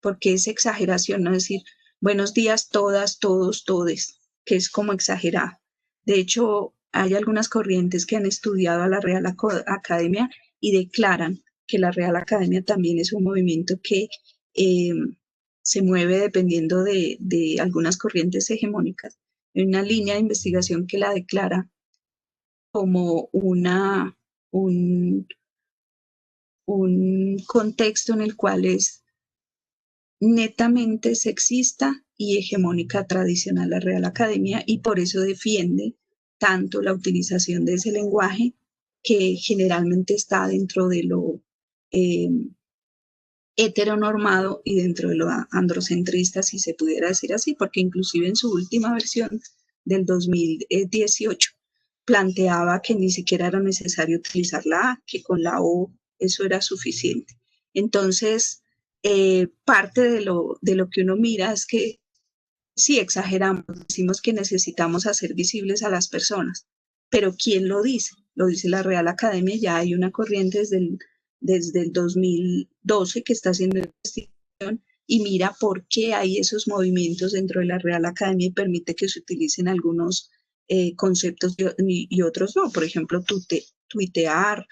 [SPEAKER 2] porque es exageración, no decir buenos días todas, todos, todes, que es como exagerado. De hecho, hay algunas corrientes que han estudiado a la Real Academia y declaran que la Real Academia también es un movimiento que se mueve dependiendo de algunas corrientes hegemónicas. Hay una línea de investigación que la declara como un contexto en el cual es netamente sexista y hegemónica tradicional la Real Academia, y por eso defiende tanto la utilización de ese lenguaje que generalmente está dentro de lo heteronormado y dentro de lo androcentrista, si se pudiera decir así, porque inclusive en su última versión del 2018 planteaba que ni siquiera era necesario utilizar la A, que con la O eso era suficiente. Entonces, parte de lo que uno mira es que sí exageramos, decimos que necesitamos hacer visibles a las personas, pero ¿quién lo dice? Lo dice la Real Academia. Ya hay una corriente desde el 2012 que está haciendo investigación y mira por qué hay esos movimientos dentro de la Real Academia y permite que se utilicen algunos conceptos y otros no. Por ejemplo, tuitear,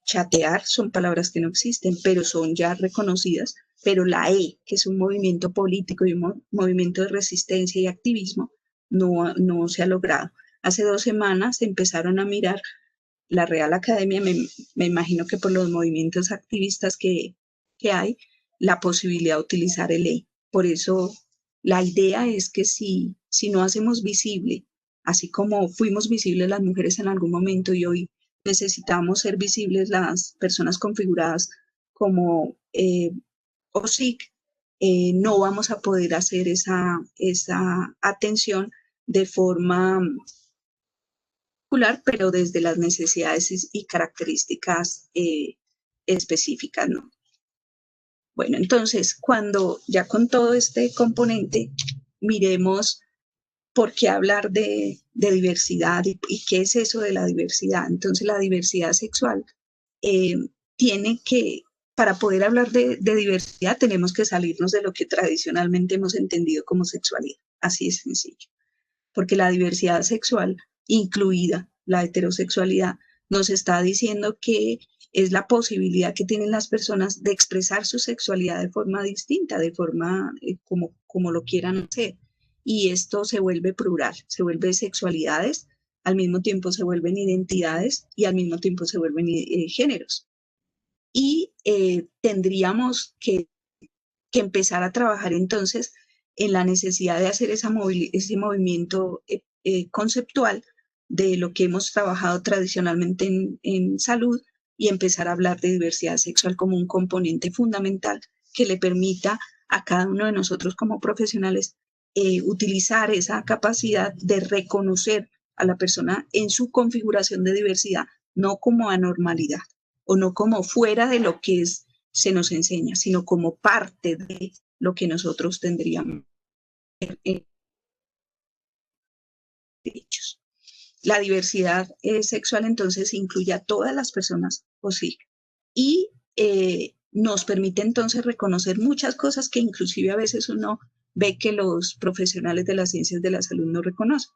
[SPEAKER 2] chatear son palabras que no existen, pero son ya reconocidas. Pero la E, que es un movimiento político y un movimiento de resistencia y activismo, no se ha logrado. Hace 2 semanas empezaron a mirar la Real Academia, me imagino que por los movimientos activistas que hay, la posibilidad de utilizar el E. Por eso la idea es que si no hacemos visible, así como fuimos visibles las mujeres en algún momento y hoy necesitamos ser visibles las personas configuradas como OSIC, no vamos a poder hacer esa atención de forma particular, pero desde las necesidades y características específicas, ¿no? Bueno, entonces, cuando ya con todo este componente, miremos por qué hablar de diversidad y qué es eso de la diversidad. Entonces, la diversidad sexual tiene que, para poder hablar de diversidad, tenemos que salirnos de lo que tradicionalmente hemos entendido como sexualidad. Así es sencillo. Porque la diversidad sexual, incluida la heterosexualidad, nos está diciendo que es la posibilidad que tienen las personas de expresar su sexualidad de forma distinta, de forma como lo quieran hacer. Y esto se vuelve plural, se vuelve sexualidades, al mismo tiempo se vuelven identidades y al mismo tiempo se vuelven géneros. Y tendríamos que empezar a trabajar entonces en la necesidad de hacer ese movimiento conceptual de lo que hemos trabajado tradicionalmente en salud y empezar a hablar de diversidad sexual como un componente fundamental que le permita a cada uno de nosotros como profesionales utilizar esa capacidad de reconocer a la persona en su configuración de diversidad, no como anormalidad o no como fuera de lo que se nos enseña, sino como parte de lo que nosotros tendríamos derechos. La diversidad sexual entonces incluye a todas las personas posibles y nos permite entonces reconocer muchas cosas que inclusive a veces uno ve que los profesionales de las ciencias de la salud no reconocen.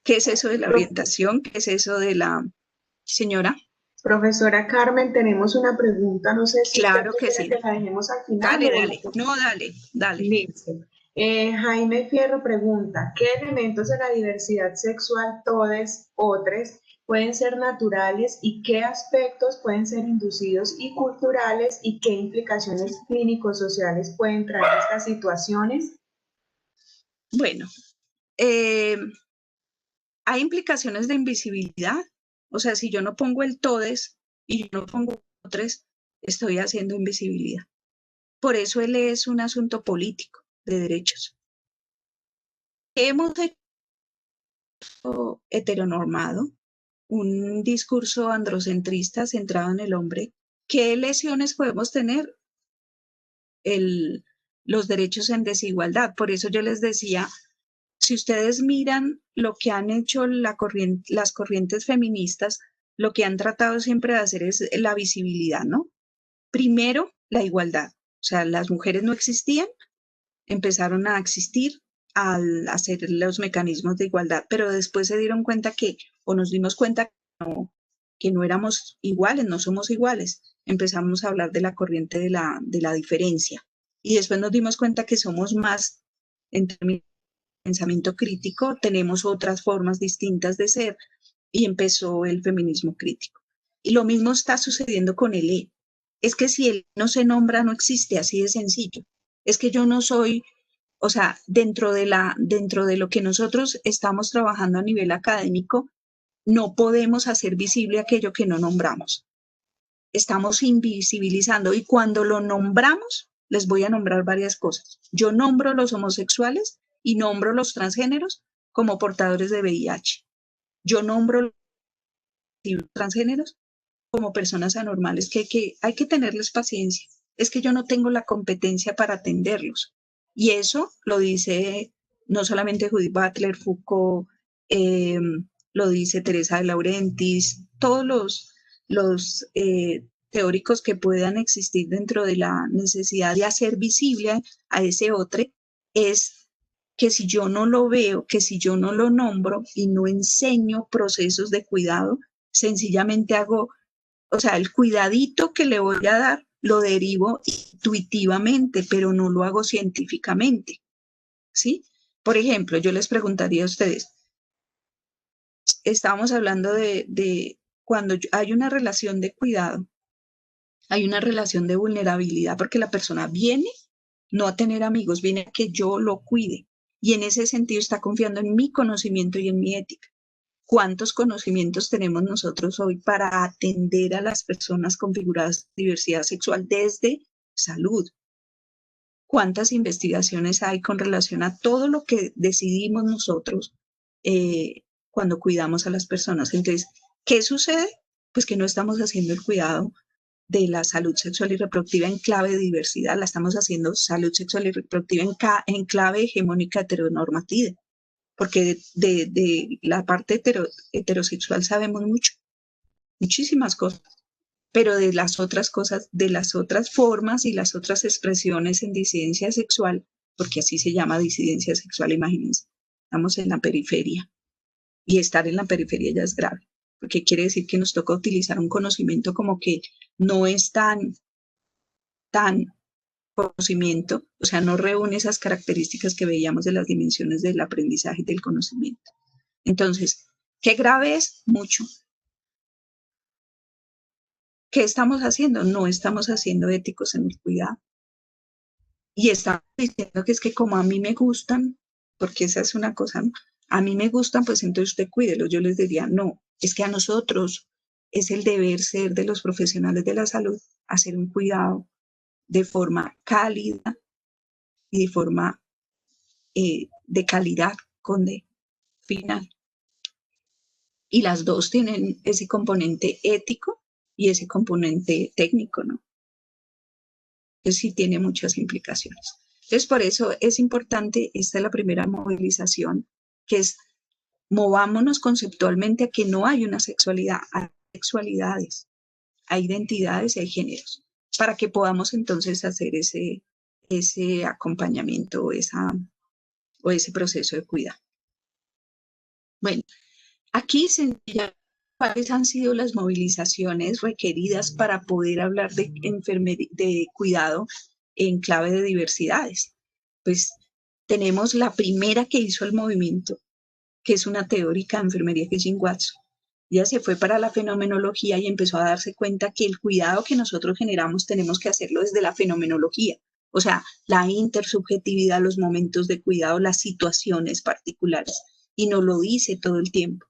[SPEAKER 2] ¿Qué es eso de la orientación? ¿Qué es eso de la señora?
[SPEAKER 1] Profesora Carmen, tenemos una pregunta, no sé si
[SPEAKER 2] claro que sí.
[SPEAKER 1] Que la dejemos al final.
[SPEAKER 2] Dale. No, dale.
[SPEAKER 1] Listo. Jaime Fierro pregunta, ¿qué elementos de la diversidad sexual, todes, otros, pueden ser naturales y qué aspectos pueden ser inducidos y culturales y qué implicaciones clínico-sociales pueden traer estas situaciones?
[SPEAKER 2] Bueno, hay implicaciones de invisibilidad. O sea, si yo no pongo el todes y yo no pongo otros, estoy haciendo invisibilidad. Por eso él es un asunto político de derechos. Hemos hecho heteronormado, un discurso androcentrista centrado en el hombre. ¿Qué lesiones podemos tener? Los derechos en desigualdad. Por eso yo les decía, si ustedes miran lo que han hecho las corrientes feministas, lo que han tratado siempre de hacer es la visibilidad, ¿no? Primero, la igualdad. O sea, las mujeres no existían, empezaron a existir al hacer los mecanismos de igualdad, pero después se dieron cuenta o nos dimos cuenta que no éramos iguales, no somos iguales. Empezamos a hablar de la corriente de la diferencia. Y después nos dimos cuenta que somos más, en términos de pensamiento crítico, tenemos otras formas distintas de ser, y empezó el feminismo crítico. Y lo mismo está sucediendo con el E. Es que si él no se nombra, no existe, así de sencillo. Es que yo no soy, o sea, dentro de lo que nosotros estamos trabajando a nivel académico, no podemos hacer visible aquello que no nombramos. Estamos invisibilizando, y cuando lo nombramos, les voy a nombrar varias cosas. Yo nombro los homosexuales y nombro los transgéneros como portadores de VIH. Yo nombro los transgéneros como personas anormales, que hay que tenerles paciencia. Es que yo no tengo la competencia para atenderlos. Y eso lo dice no solamente Judith Butler, Foucault, lo dice Teresa de Laurentiis, todos los teóricos que puedan existir dentro de la necesidad de hacer visible a ese otro, es que si yo no lo veo, que si yo no lo nombro y no enseño procesos de cuidado, sencillamente hago, o sea, el cuidadito que le voy a dar lo derivo intuitivamente, pero no lo hago científicamente, ¿sí? Por ejemplo, yo les preguntaría a ustedes, estábamos hablando de cuando hay una relación de cuidado, hay una relación de vulnerabilidad, porque la persona viene no a tener amigos, viene a que yo lo cuide, y en ese sentido está confiando en mi conocimiento y en mi ética. ¿Cuántos conocimientos tenemos nosotros hoy para atender a las personas configuradas de diversidad sexual desde salud? ¿Cuántas investigaciones hay con relación a todo lo que decidimos nosotros cuando cuidamos a las personas? Entonces, ¿qué sucede? Pues que no estamos haciendo el cuidado de la salud sexual y reproductiva en clave de diversidad, la estamos haciendo salud sexual y reproductiva en clave hegemónica heteronormativa. Porque de la parte heterosexual sabemos mucho, muchísimas cosas, pero de las otras cosas, de las otras formas y las otras expresiones en disidencia sexual, porque así se llama disidencia sexual, imagínense, estamos en la periferia, y estar en la periferia ya es grave, porque quiere decir que nos toca utilizar un conocimiento como que no es tan conocimiento, o sea, no reúne esas características que veíamos de las dimensiones del aprendizaje y del conocimiento. Entonces, ¿qué grave es? Mucho. ¿Qué estamos haciendo? No estamos haciendo éticos en el cuidado. Y estamos diciendo que es que como a mí me gustan, porque esa es una cosa, ¿no? A mí me gustan, pues entonces usted cuídelo. Yo les diría, no, es que a nosotros es el deber ser de los profesionales de la salud hacer un cuidado de forma cálida y de forma de calidad con D final. Y las dos tienen ese componente ético y ese componente técnico, ¿no? Entonces sí tiene muchas implicaciones. Entonces por eso es importante, esta es la primera movilización, que es movámonos conceptualmente a que no hay una sexualidad, hay sexualidades, hay identidades y hay géneros, para que podamos entonces hacer ese acompañamiento o ese proceso de cuidado. Bueno, aquí ¿cuáles han sido las movilizaciones requeridas para poder hablar de cuidado en clave de diversidades? Pues tenemos la primera que hizo el movimiento, que es una teórica de enfermería, que es Jean Watson. Ella se fue para la fenomenología y empezó a darse cuenta que el cuidado que nosotros generamos tenemos que hacerlo desde la fenomenología, O sea, la intersubjetividad, los momentos de cuidado, las situaciones particulares. Y nos lo dice todo el tiempo.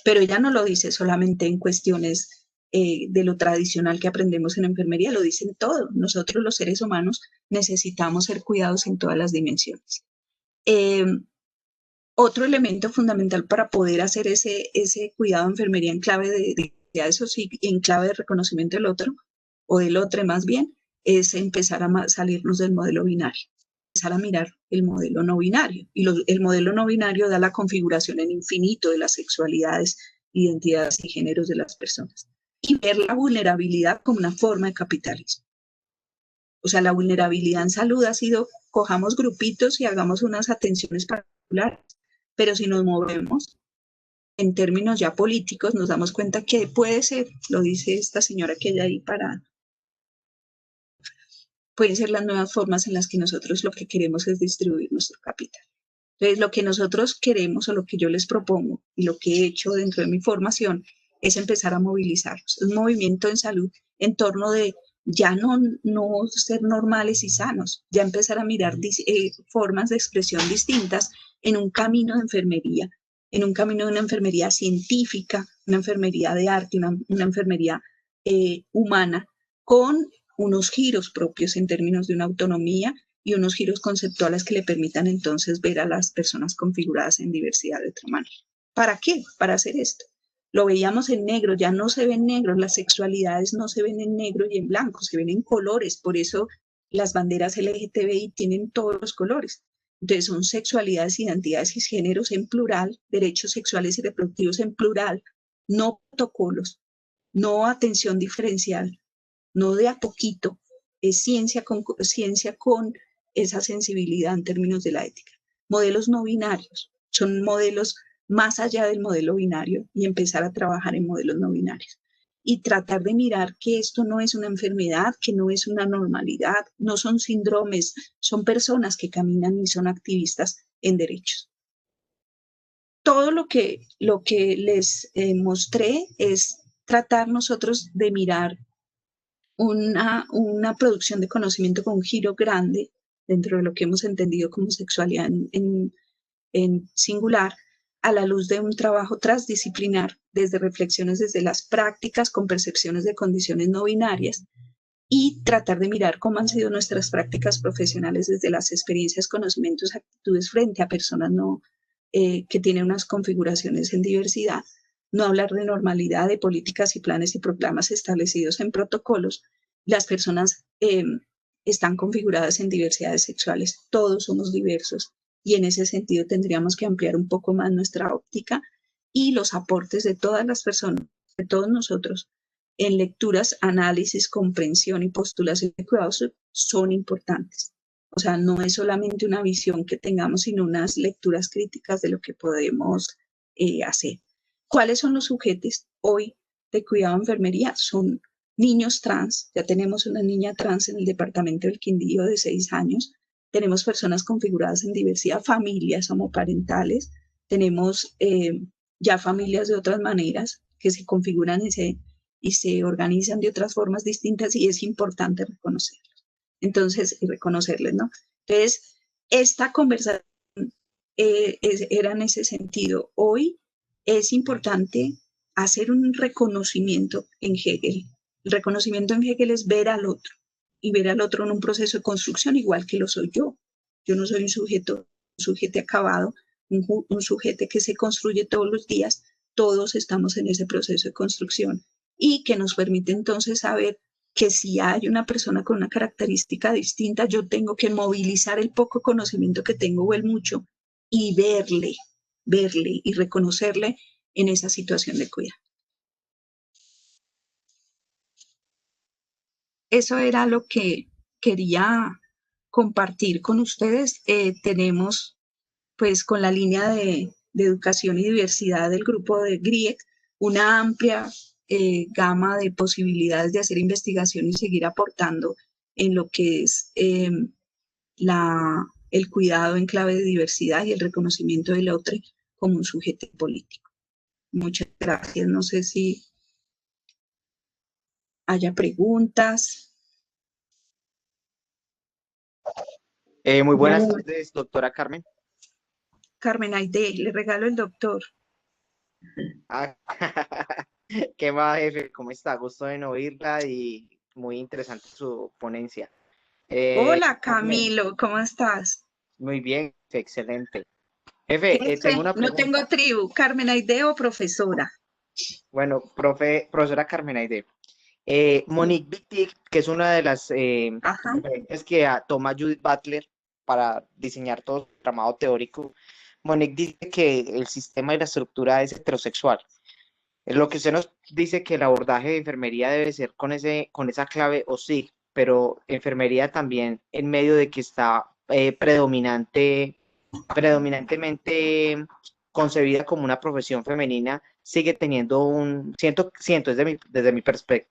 [SPEAKER 2] Pero ella no lo dice solamente en cuestiones de lo tradicional que aprendemos en enfermería, lo dicen todo. Nosotros los seres humanos necesitamos ser cuidados en todas las dimensiones. Otro elemento fundamental para poder hacer ese cuidado de enfermería en clave de eso sí, en clave de reconocimiento del otro, o del otro más bien, es empezar a salirnos del modelo binario, empezar a mirar el modelo no binario. Y el modelo no binario da la configuración en infinito de las sexualidades, identidades y géneros de las personas. Y ver la vulnerabilidad como una forma de capitalismo. O sea, la vulnerabilidad en salud ha sido, cojamos grupitos y hagamos unas atenciones particulares. Pero si nos movemos en términos ya políticos, nos damos cuenta que puede ser, lo dice esta señora que hay ahí parada, pueden ser las nuevas formas en las que nosotros lo que queremos es distribuir nuestro capital. Entonces, lo que nosotros queremos o lo que yo les propongo y lo que he hecho dentro de mi formación es empezar a movilizarnos. Un movimiento en salud en torno de ya no ser normales y sanos, ya empezar a mirar formas de expresión distintas en un camino de enfermería, en un camino de una enfermería científica, una enfermería de arte, una enfermería humana, con unos giros propios en términos de una autonomía y unos giros conceptuales que le permitan entonces ver a las personas configuradas en diversidad de otra manera. ¿Para qué? Para hacer esto. Lo veíamos en negro, ya no se ven negros, las sexualidades no se ven en negro y en blanco, se ven en colores, por eso las banderas LGTBI tienen todos los colores. Entonces son sexualidades, identidades y géneros en plural, derechos sexuales y reproductivos en plural, no protocolos, no atención diferencial, no de a poquito, es ciencia con esa sensibilidad en términos de la ética. Modelos no binarios, son modelos más allá del modelo binario y empezar a trabajar en modelos no binarios. Y tratar de mirar que esto no es una enfermedad, que no es una normalidad, no son síndromes, son personas que caminan y son activistas en derechos. Todo lo que les mostré es tratar nosotros de mirar una producción de conocimiento con un giro grande dentro de lo que hemos entendido como sexualidad en singular, a la luz de un trabajo transdisciplinar, desde reflexiones desde las prácticas con percepciones de condiciones no binarias, y tratar de mirar cómo han sido nuestras prácticas profesionales desde las experiencias, conocimientos, actitudes frente a personas que tienen unas configuraciones en diversidad. No hablar de normalidad, de políticas y planes y programas establecidos en protocolos. Las personas están configuradas en diversidades sexuales, todos somos diversos y en ese sentido tendríamos que ampliar un poco más nuestra óptica y los aportes de todas las personas, de todos nosotros, en lecturas, análisis, comprensión y postulación de cuidados son importantes. O sea, no es solamente una visión que tengamos, sino unas lecturas críticas de lo que podemos hacer. ¿Cuáles son los sujetos hoy de cuidado de enfermería? Son niños trans, ya tenemos una niña trans en el departamento del Quindío de 6 años, tenemos personas configuradas en diversidad, familias homoparentales, tenemos ya familias de otras maneras que se configuran y se organizan de otras formas distintas y es importante reconocerlos. Entonces, reconocerles, ¿no? Entonces, esta conversación era en ese sentido. Hoy es importante hacer un reconocimiento en Hegel. El reconocimiento en Hegel es ver al otro y ver al otro en un proceso de construcción igual que lo soy yo. Yo no soy un sujeto acabado, un sujeto que se construye todos los días. Todos estamos en ese proceso de construcción y que nos permite entonces saber que si hay una persona con una característica distinta, yo tengo que movilizar el poco conocimiento que tengo o el mucho y verle y reconocerle en esa situación de cuidado. Eso era lo que quería compartir con ustedes. Tenemos, pues, con la línea de educación y diversidad del grupo de GRIEC, una amplia gama de posibilidades de hacer investigación y seguir aportando en lo que es el cuidado en clave de diversidad y el reconocimiento del otro como un sujeto político. Muchas gracias. No sé si haya preguntas.
[SPEAKER 4] Muy buenas tardes, doctora Carmen.
[SPEAKER 2] Carmen Aide, le regalo el doctor.
[SPEAKER 4] Ah, ¿qué más, jefe? ¿Cómo está? Gusto en oírla y muy interesante su ponencia.
[SPEAKER 2] Hola
[SPEAKER 4] Carmen,
[SPEAKER 2] Camilo, ¿cómo estás?
[SPEAKER 4] muy bien, excelente. Jefe, tengo una
[SPEAKER 2] No tengo
[SPEAKER 4] pregunta.
[SPEAKER 2] tribu, Carmen Aide o profesora.
[SPEAKER 4] Bueno, profesora Carmen Aide. Monique Wittig, que es una de las
[SPEAKER 2] Ajá.
[SPEAKER 4] referentes que toma Judith Butler para diseñar todo su tramado teórico, Monique dice que el sistema y la estructura es heterosexual. Lo que usted nos dice que el abordaje de enfermería debe ser con esa clave o sí, pero enfermería también en medio de que está predominantemente concebida como una profesión femenina, sigue teniendo siento desde mi perspectiva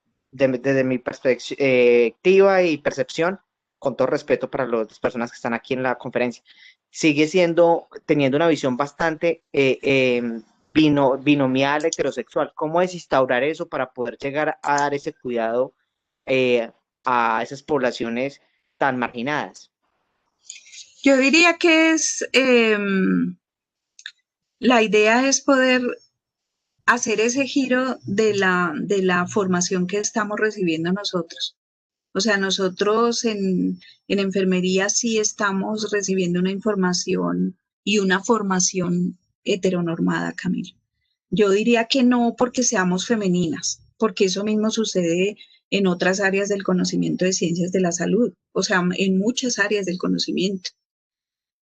[SPEAKER 4] y percepción, con todo respeto para las personas que están aquí en la conferencia, sigue teniendo una visión bastante binomial heterosexual. ¿Cómo es instaurar eso para poder llegar a dar ese cuidado eh, a esas poblaciones tan marginadas?
[SPEAKER 2] Yo diría que la idea es poder hacer ese giro de la formación que estamos recibiendo nosotros. O sea, nosotros en enfermería sí estamos recibiendo una información y una formación heteronormada, Camilo. Yo diría que no porque seamos femeninas, porque eso mismo sucede en otras áreas del conocimiento de ciencias de la salud, o sea, en muchas áreas del conocimiento.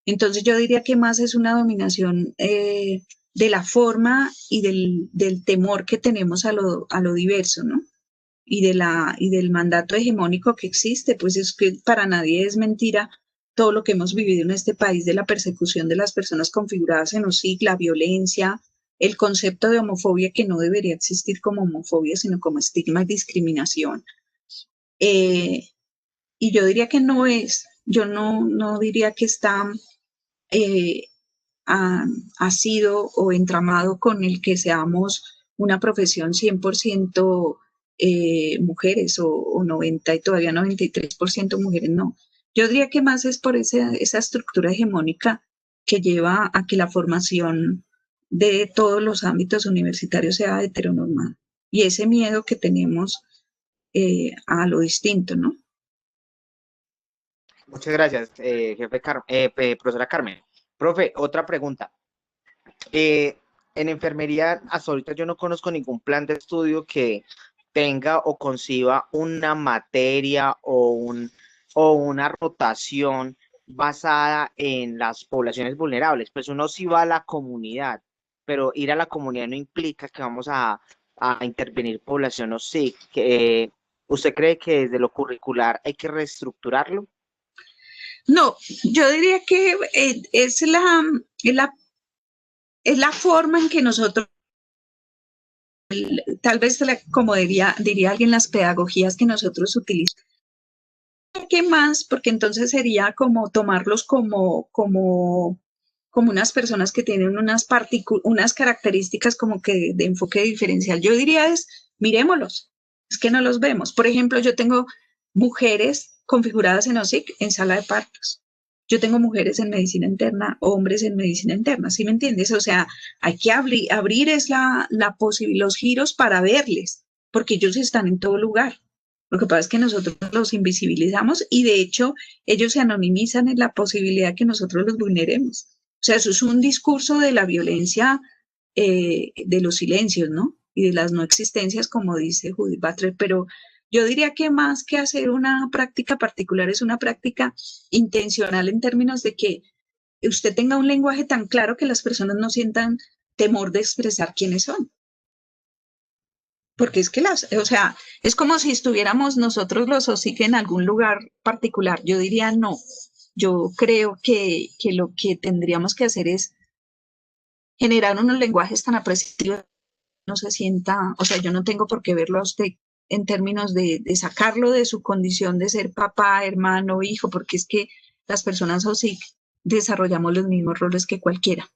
[SPEAKER 2] Entonces yo diría que más es una dominación de la forma y del temor que tenemos a lo diverso, ¿no? Y del mandato hegemónico que existe, pues es que para nadie es mentira todo lo que hemos vivido en este país de la persecución de las personas configuradas en OSIC, la violencia, el concepto de homofobia que no debería existir como homofobia, sino como estigma y discriminación. Y yo diría que no es, yo no diría que está eh, ha sido o entramado con el que seamos una profesión 100% mujeres o 90 y todavía 93% mujeres, no. Yo diría que más es por esa estructura hegemónica que lleva a que la formación de todos los ámbitos universitarios sea heteronormada y ese miedo que tenemos a lo distinto, ¿no?
[SPEAKER 4] Muchas gracias, profesora Carmen. Profe, otra pregunta. En enfermería, hasta ahorita yo no conozco ningún plan de estudio que tenga o conciba una materia o una rotación basada en las poblaciones vulnerables. Pues uno sí va a la comunidad, pero ir a la comunidad no implica que vamos a intervenir población o sí. ¿Usted cree que desde lo curricular hay que reestructurarlo?
[SPEAKER 2] No, yo diría que es la forma en que nosotros, tal vez como diría alguien, las pedagogías que nosotros utilizamos. ¿Qué más? Porque entonces sería como tomarlos como unas personas que tienen unas características como que de enfoque diferencial. Yo diría miremoslos, es que no los vemos. Por ejemplo, yo tengo mujeres configuradas en OSIC en sala de partos. Yo tengo mujeres en medicina interna, hombres en medicina interna, ¿sí me entiendes? O sea, hay que abrir es los giros para verles, porque ellos están en todo lugar. Lo que pasa es que nosotros los invisibilizamos y de hecho ellos se anonimizan en la posibilidad que nosotros los vulneremos. O sea, eso es un discurso de la violencia, de los silencios, ¿no? Y de las no existencias, como dice Judith Butler, pero yo diría que más que hacer una práctica particular, es una práctica intencional en términos de que usted tenga un lenguaje tan claro que las personas no sientan temor de expresar quiénes son. Porque es que o sea, es como si estuviéramos nosotros los OSIC en algún lugar particular. Yo diría no. Yo creo que lo que tendríamos que hacer es generar unos lenguajes tan apreciativos, no se sienta, o sea, yo no tengo por qué verlo a usted en términos de sacarlo de su condición de ser papá, hermano, hijo, porque es que las personas OSIC desarrollamos los mismos roles que cualquiera.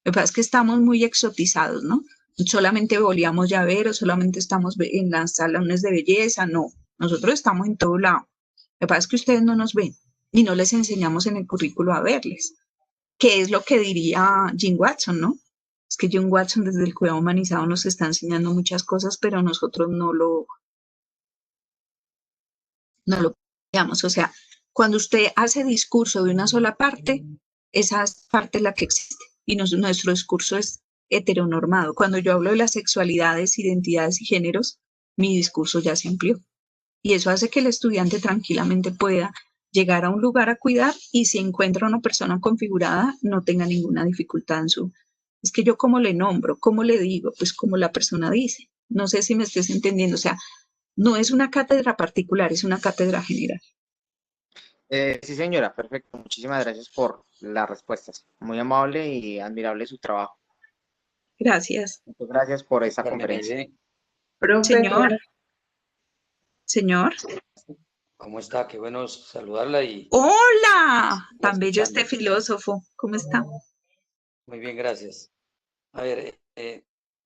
[SPEAKER 2] Lo que pasa es que estamos muy exotizados, ¿no? Solamente boleamos llaveros, solamente estamos en los salones de belleza, no. Nosotros estamos en todo lado. Lo que pasa es que ustedes no nos ven. y no les enseñamos en el currículo a verles, que es lo que diría Jim Watson, ¿no? Es que Jim Watson desde el cuidado humanizado nos está enseñando muchas cosas, pero nosotros no lo digamos. O sea, cuando usted hace discurso de una sola parte, esa parte es la que existe. Y nuestro discurso es heteronormado. Cuando yo hablo de las sexualidades, identidades y géneros, mi discurso ya se amplió. Y eso hace que el estudiante tranquilamente pueda llegar a un lugar a cuidar y si encuentra una persona configurada, no tenga ninguna dificultad en su... Es que yo cómo le nombro, cómo le digo, pues como la persona dice. No sé si me estés entendiendo. O sea, no es una cátedra particular, es una cátedra general.
[SPEAKER 4] Sí, señora, perfecto. Muchísimas gracias por las respuestas. Muy amable y admirable su trabajo.
[SPEAKER 2] Gracias.
[SPEAKER 4] Muchas gracias por esta
[SPEAKER 5] Carmen
[SPEAKER 4] conferencia.
[SPEAKER 5] Aide,
[SPEAKER 2] Señor. Señor.
[SPEAKER 5] ¿cómo está? Qué bueno saludarla y
[SPEAKER 2] ¡Hola!
[SPEAKER 5] estar
[SPEAKER 2] Tan bello este
[SPEAKER 5] escuchando.
[SPEAKER 2] filósofo. ¿Cómo está?
[SPEAKER 5] Muy bien, gracias. A ver,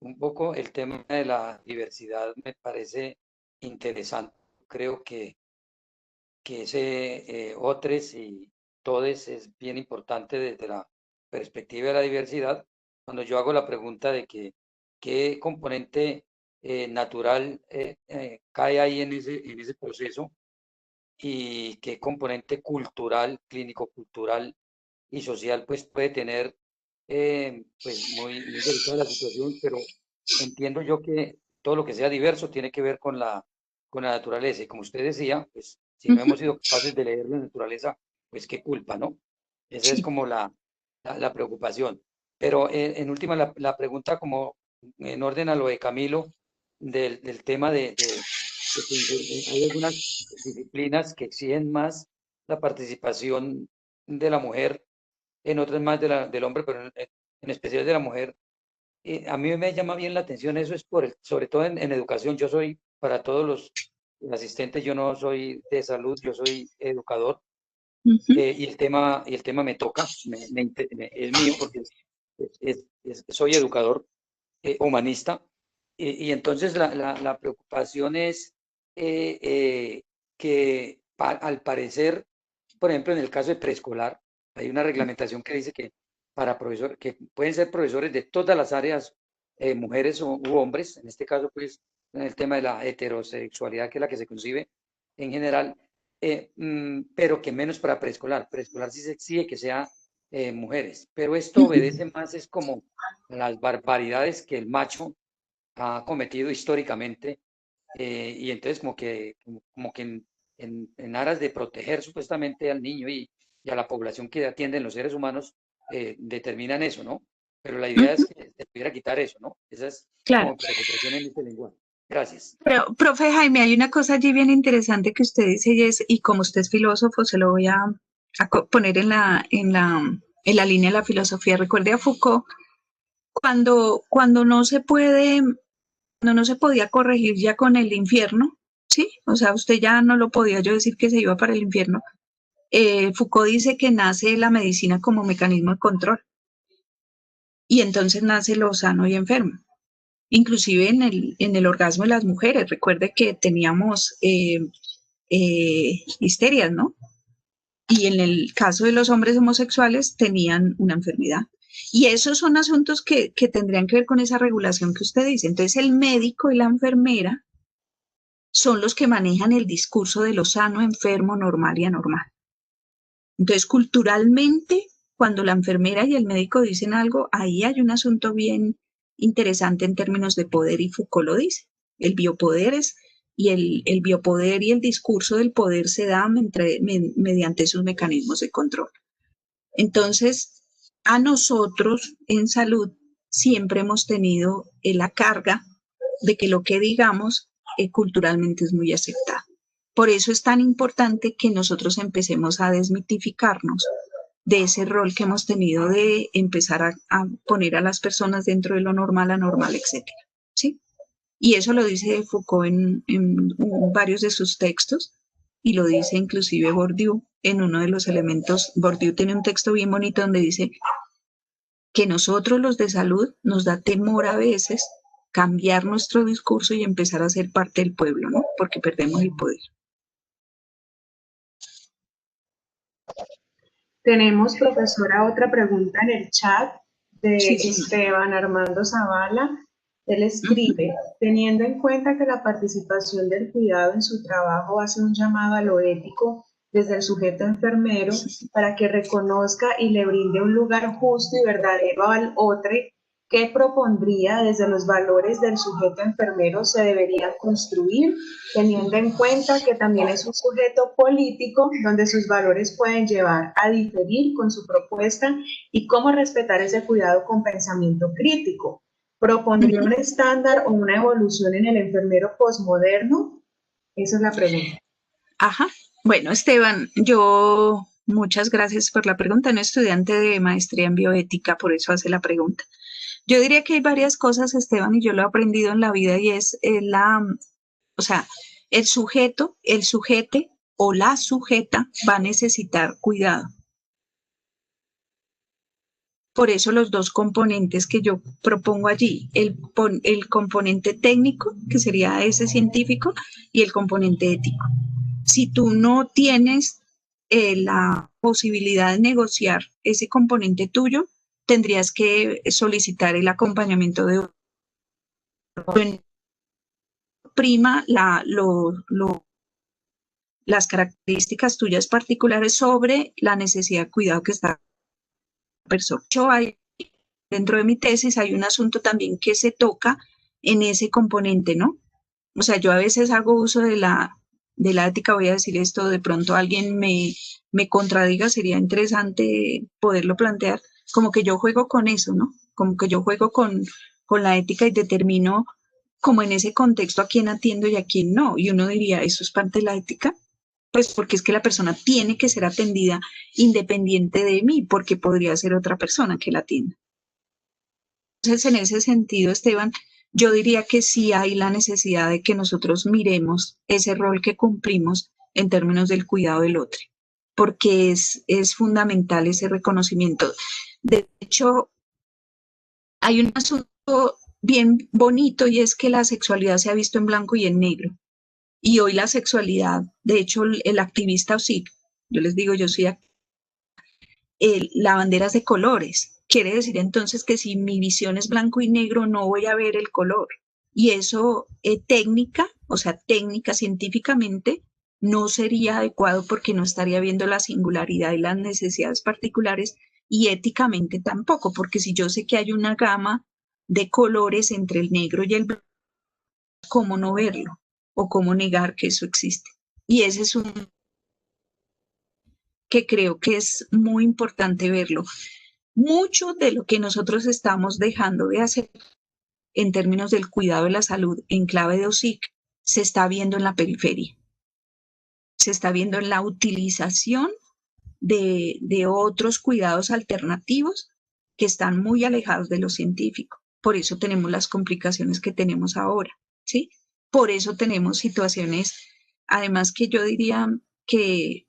[SPEAKER 5] un poco el tema de la diversidad me parece interesante. Creo que ese otros y todes es bien importante desde la perspectiva de la diversidad. Cuando yo hago la pregunta de que qué componente natural cae ahí en ese proceso y qué componente cultural, clínico-cultural y social pues puede tener pues muy delicada la situación, pero entiendo yo que todo lo que sea diverso tiene que ver con la naturaleza y como usted decía, pues si no hemos sido capaces de leer la naturaleza, pues qué culpa, ¿no? Esa es
[SPEAKER 2] Sí.
[SPEAKER 5] como la preocupación. Pero en última, la pregunta como en orden a lo de Camilo, del tema de que hay algunas disciplinas que exigen más la participación de la mujer, en otras más del hombre, pero en especial de la mujer. A mí me llama bien la atención eso, es sobre todo en educación. Yo soy, para todos los asistentes, yo no soy de salud, yo soy educador, y el tema me toca, es mío porque soy educador humanista, y entonces la preocupación es que al parecer, por ejemplo, en el caso de preescolar, hay una reglamentación que dice que para profesor, que pueden ser profesores de todas las áreas, mujeres u hombres, en este caso, pues, en el tema de la heterosexualidad, que es la que se concibe en general, pero que menos para preescolar. Preescolar sí se exige que sea mujeres, pero esto obedece más, es como las barbaridades que el macho ha cometido históricamente, y entonces como que en aras de proteger supuestamente al niño y a la población que atienden los seres humanos, determinan eso, ¿no? Pero la idea es que se pudiera quitar eso, ¿no? Esa es
[SPEAKER 2] Claro.
[SPEAKER 5] como preocupación en este lenguaje. Gracias.
[SPEAKER 2] Pero, profe Jaime, hay una cosa allí bien interesante que usted dice y como usted es filósofo, se lo voy a poner en la línea de la filosofía. Recuerde a Foucault, cuando no se puede, cuando no se podía corregir ya con el infierno, ¿sí? O sea, usted ya no lo podía yo decir que se iba para el infierno. Foucault dice que nace la medicina como mecanismo de control y entonces nace lo sano y enfermo. Inclusive en el orgasmo de las mujeres. Recuerde que teníamos histerias, ¿no? Y en el caso de los hombres homosexuales tenían una enfermedad. Y esos son asuntos que tendrían que ver con esa regulación que usted dice. Entonces el médico y la enfermera son los que manejan el discurso de lo sano, enfermo, normal y anormal. Entonces culturalmente, cuando la enfermera y el médico dicen algo, ahí hay un asunto bien interesante en términos de poder y Foucault lo dice. El biopoder es, y el biopoder y el discurso del poder se da mediante sus mecanismos de control. Entonces, a nosotros en salud siempre hemos tenido la carga de que lo que digamos culturalmente es muy aceptado. Por eso es tan importante que nosotros empecemos a desmitificarnos de ese rol que hemos tenido de empezar a poner a las personas dentro de lo normal, anormal, etcétera, ¿sí? Y eso lo dice Foucault en varios de sus textos y lo dice inclusive Bourdieu en uno de los elementos. Bourdieu tiene un texto bien bonito donde dice que nosotros los de salud nos da temor a veces cambiar nuestro discurso y empezar a ser parte del pueblo, ¿no? Porque perdemos el poder.
[SPEAKER 1] Tenemos, profesora, otra pregunta en el chat de
[SPEAKER 2] Sí, sí.
[SPEAKER 1] Esteban Armando Zavala. Él escribe, teniendo en cuenta que la participación del cuidado en su trabajo hace un llamado a lo ético desde el sujeto enfermero para que reconozca y le brinde un lugar justo y verdadero al otro, ¿qué propondría desde los valores del sujeto enfermero se deberían construir, teniendo en cuenta que también es un sujeto político donde sus valores pueden llevar a diferir con su propuesta y cómo respetar ese cuidado con pensamiento crítico? ¿Propondría un estándar o una evolución en el enfermero posmoderno? Esa es la pregunta.
[SPEAKER 2] Ajá. Bueno, Esteban, muchas gracias por la pregunta. Un estudiante de maestría en bioética, por eso hace la pregunta. Yo diría que hay varias cosas, Esteban, y yo lo he aprendido en la vida, y es o sea, el sujeto, el sujete o la sujeta va a necesitar cuidado. Por eso los dos componentes que yo propongo allí, el componente técnico, que sería ese científico, y el componente ético. Si tú no tienes la posibilidad de negociar ese componente tuyo, tendrías que solicitar el acompañamiento de prima las características tuyas particulares sobre la necesidad de cuidado que está la persona. Dentro de mi tesis hay un asunto también que se toca en ese componente, ¿no? O sea, yo a veces hago uso de la ética, voy a decir esto, de pronto alguien me contradiga, sería interesante poderlo plantear, como que yo juego con eso, ¿no? Como que yo juego con la ética y determino como en ese contexto a quién atiendo y a quién no. Y uno diría, ¿eso es parte de la ética? Pues porque es que la persona tiene que ser atendida independiente de mí, porque podría ser otra persona que la atienda. Entonces, en ese sentido, Esteban, yo diría que sí hay la necesidad de que nosotros miremos ese rol que cumplimos en términos del cuidado del otro, porque es fundamental ese reconocimiento. De hecho, hay un asunto bien bonito y es que la sexualidad se ha visto en blanco y en negro. Y hoy la sexualidad, de hecho, el activista OSIC, yo les digo, yo soy la bandera es de colores. Quiere decir entonces que si mi visión es blanco y negro, no voy a ver el color. Y eso técnica, científicamente, no sería adecuado porque no estaría viendo la singularidad y las necesidades particulares, y éticamente tampoco, porque si yo sé que hay una gama de colores entre el negro y el blanco, ¿cómo no verlo? O cómo negar que eso existe. Y ese es un que creo que es muy importante verlo. Mucho de lo que nosotros estamos dejando de hacer en términos del cuidado de la salud en clave de OSIC se está viendo en la periferia. Se está viendo en la utilización de otros cuidados alternativos que están muy alejados de lo científico. Por eso tenemos las complicaciones que tenemos ahora, ¿sí? Por eso tenemos situaciones, además que yo diría que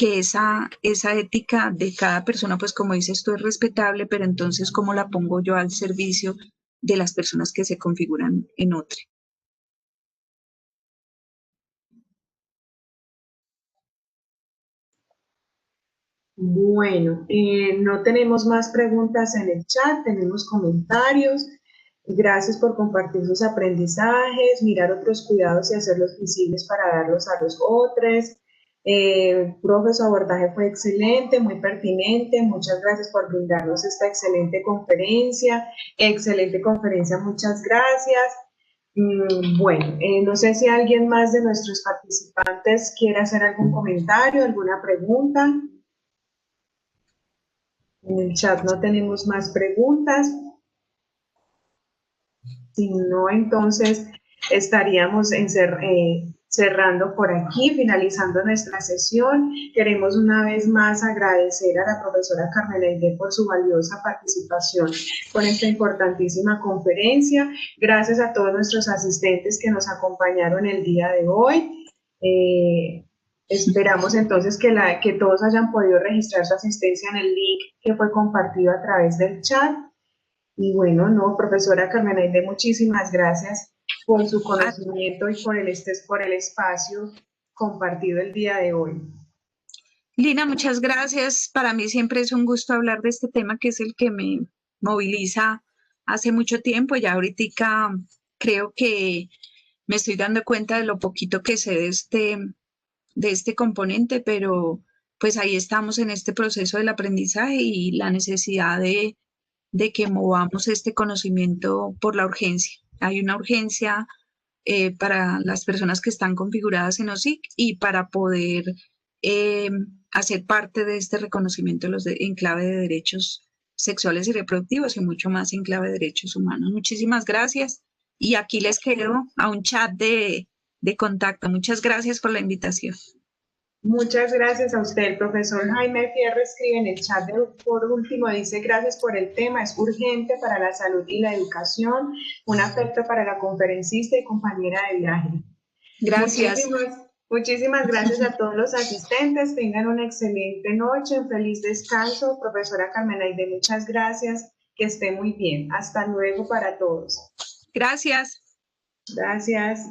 [SPEAKER 2] esa ética de cada persona, pues como dices tú, es respetable, pero entonces, ¿cómo la pongo yo al servicio de las personas que se configuran en otra?
[SPEAKER 1] Bueno, no tenemos más preguntas en el chat, tenemos comentarios. Gracias por compartir sus aprendizajes, mirar otros cuidados y hacerlos visibles para darlos a los otros. Profe, su abordaje fue excelente, muy pertinente. Muchas gracias por brindarnos esta excelente conferencia. Excelente conferencia, muchas gracias. Bueno, no sé si alguien más de nuestros participantes quiere hacer algún comentario, alguna pregunta. En el chat no tenemos más preguntas. Si no, entonces estaríamos cerrando por aquí, finalizando nuestra sesión. Queremos una vez más agradecer a la profesora Carmen Aide por su valiosa participación con esta importantísima conferencia. Gracias a todos nuestros asistentes que nos acompañaron el día de hoy. Esperamos entonces que todos hayan podido registrar su asistencia en el link que fue compartido a través del chat. Y bueno, no, profesora Carmen Aide, muchísimas gracias por su conocimiento y por el espacio compartido el día de hoy.
[SPEAKER 2] Lina, muchas gracias. Para mí siempre es un gusto hablar de este tema que es el que me moviliza hace mucho tiempo. Ya ahorita creo que me estoy dando cuenta de lo poquito que sé de este componente, pero pues ahí estamos en este proceso del aprendizaje y la necesidad de que movamos este conocimiento por la urgencia. Hay una urgencia para las personas que están configuradas en OSIC y para poder hacer parte de este reconocimiento en clave de derechos sexuales y reproductivos y mucho más en clave de derechos humanos. Muchísimas gracias. Y aquí les quedo a un chat de contacto. Muchas gracias por la invitación.
[SPEAKER 1] Muchas gracias a usted. El profesor Jaime Fierro escribe en el chat por último, dice: gracias por el tema, es urgente para la salud y la educación. Un afecto para la conferencista y compañera de viaje.
[SPEAKER 2] Gracias.
[SPEAKER 1] Muchísimas gracias a todos los asistentes. Tengan una excelente noche, un feliz descanso. Profesora Carmen Aide, muchas gracias. Que esté muy bien. Hasta luego para todos.
[SPEAKER 2] Gracias.
[SPEAKER 1] Gracias.